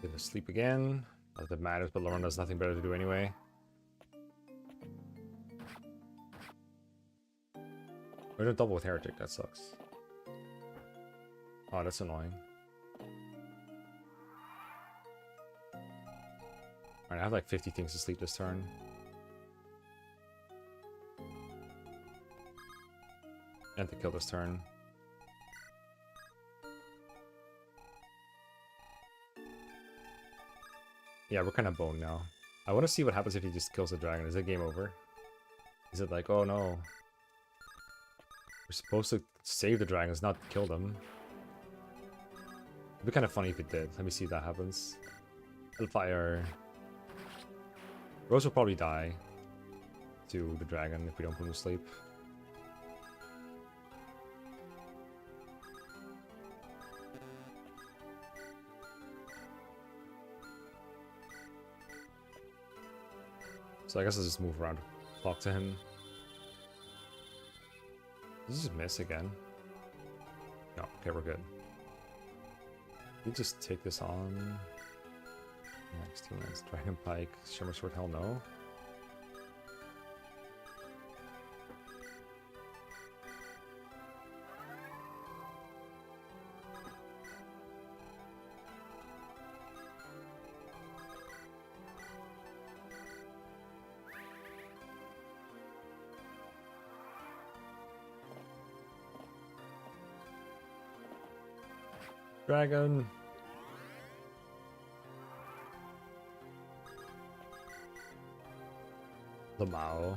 Get to sleep again. Not that it matters, but Lauren has nothing better to do anyway. We're gonna double with Heretic, that sucks. Oh, that's annoying. Alright, I have like 50 things to sleep this turn. And to kill this turn. Yeah, we're kind of boned now. I want to see what happens if he just kills the dragon. Is it game over? Is it like, oh no, we're supposed to save the dragons, not kill them? It'd be kind of funny if it did. Let me see if that happens. Hellfire. Rose will probably die to the dragon if we don't put him to sleep. So I guess I'll just move around, talk to him. Did he just miss again? No, okay, we're good. We just take this on. Next 2 minutes. Dragon Pike, Shimmer Sword, hell no. Dragon. The Morrow.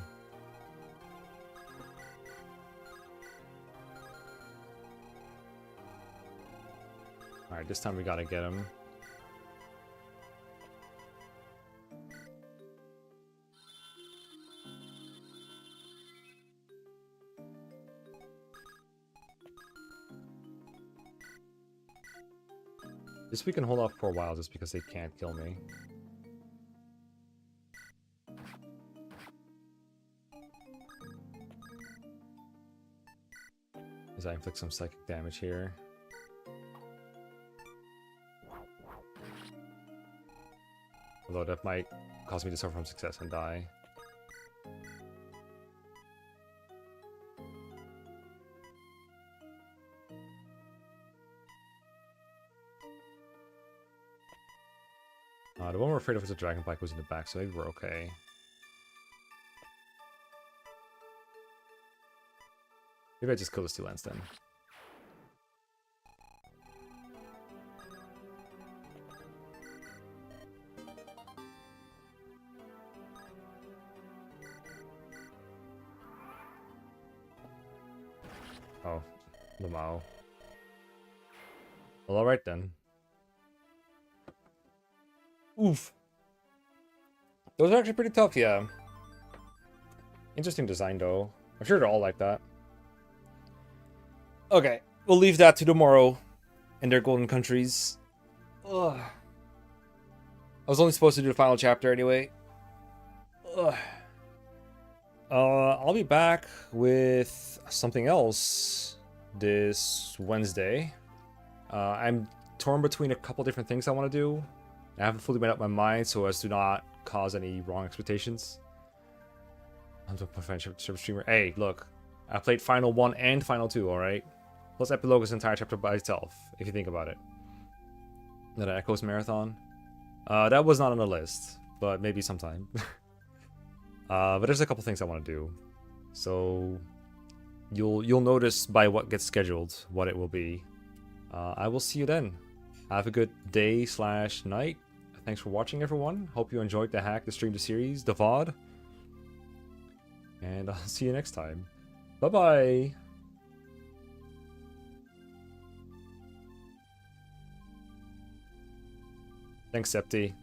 Alright, this time we gotta get him. This we can hold off for a while just because they can't kill me. As I inflict some psychic damage here. Although that might cause me to suffer from success and die. The one we're afraid of is a Dragon Pike was in the back, so maybe we're okay. Maybe I just kill this 2 lands then. Oh, Lamau. Well, alright then. Oof. Those are actually pretty tough, yeah. Interesting design, though. I'm sure they're all like that. Okay, we'll leave that to tomorrow and their golden countries. Ugh. I was only supposed to do the final chapter anyway. Ugh. I'll be back with something else this Wednesday. I'm torn between a couple different things I want to do. I haven't fully made up my mind so as to not cause any wrong expectations. I'm a professional streamer. Hey, look. I played Final 1 and Final 2, alright? Plus Epilogue is an entire chapter by itself, if you think about it. That Echoes Marathon. That was not on the list, but maybe sometime. But there's a couple things I want to do. So you'll notice by what gets scheduled what it will be. I will see you then. Have a good day/night. Thanks for watching, everyone. Hope you enjoyed the hack, the stream, the series, the VOD. And I'll see you next time. Bye-bye. Thanks, Septi.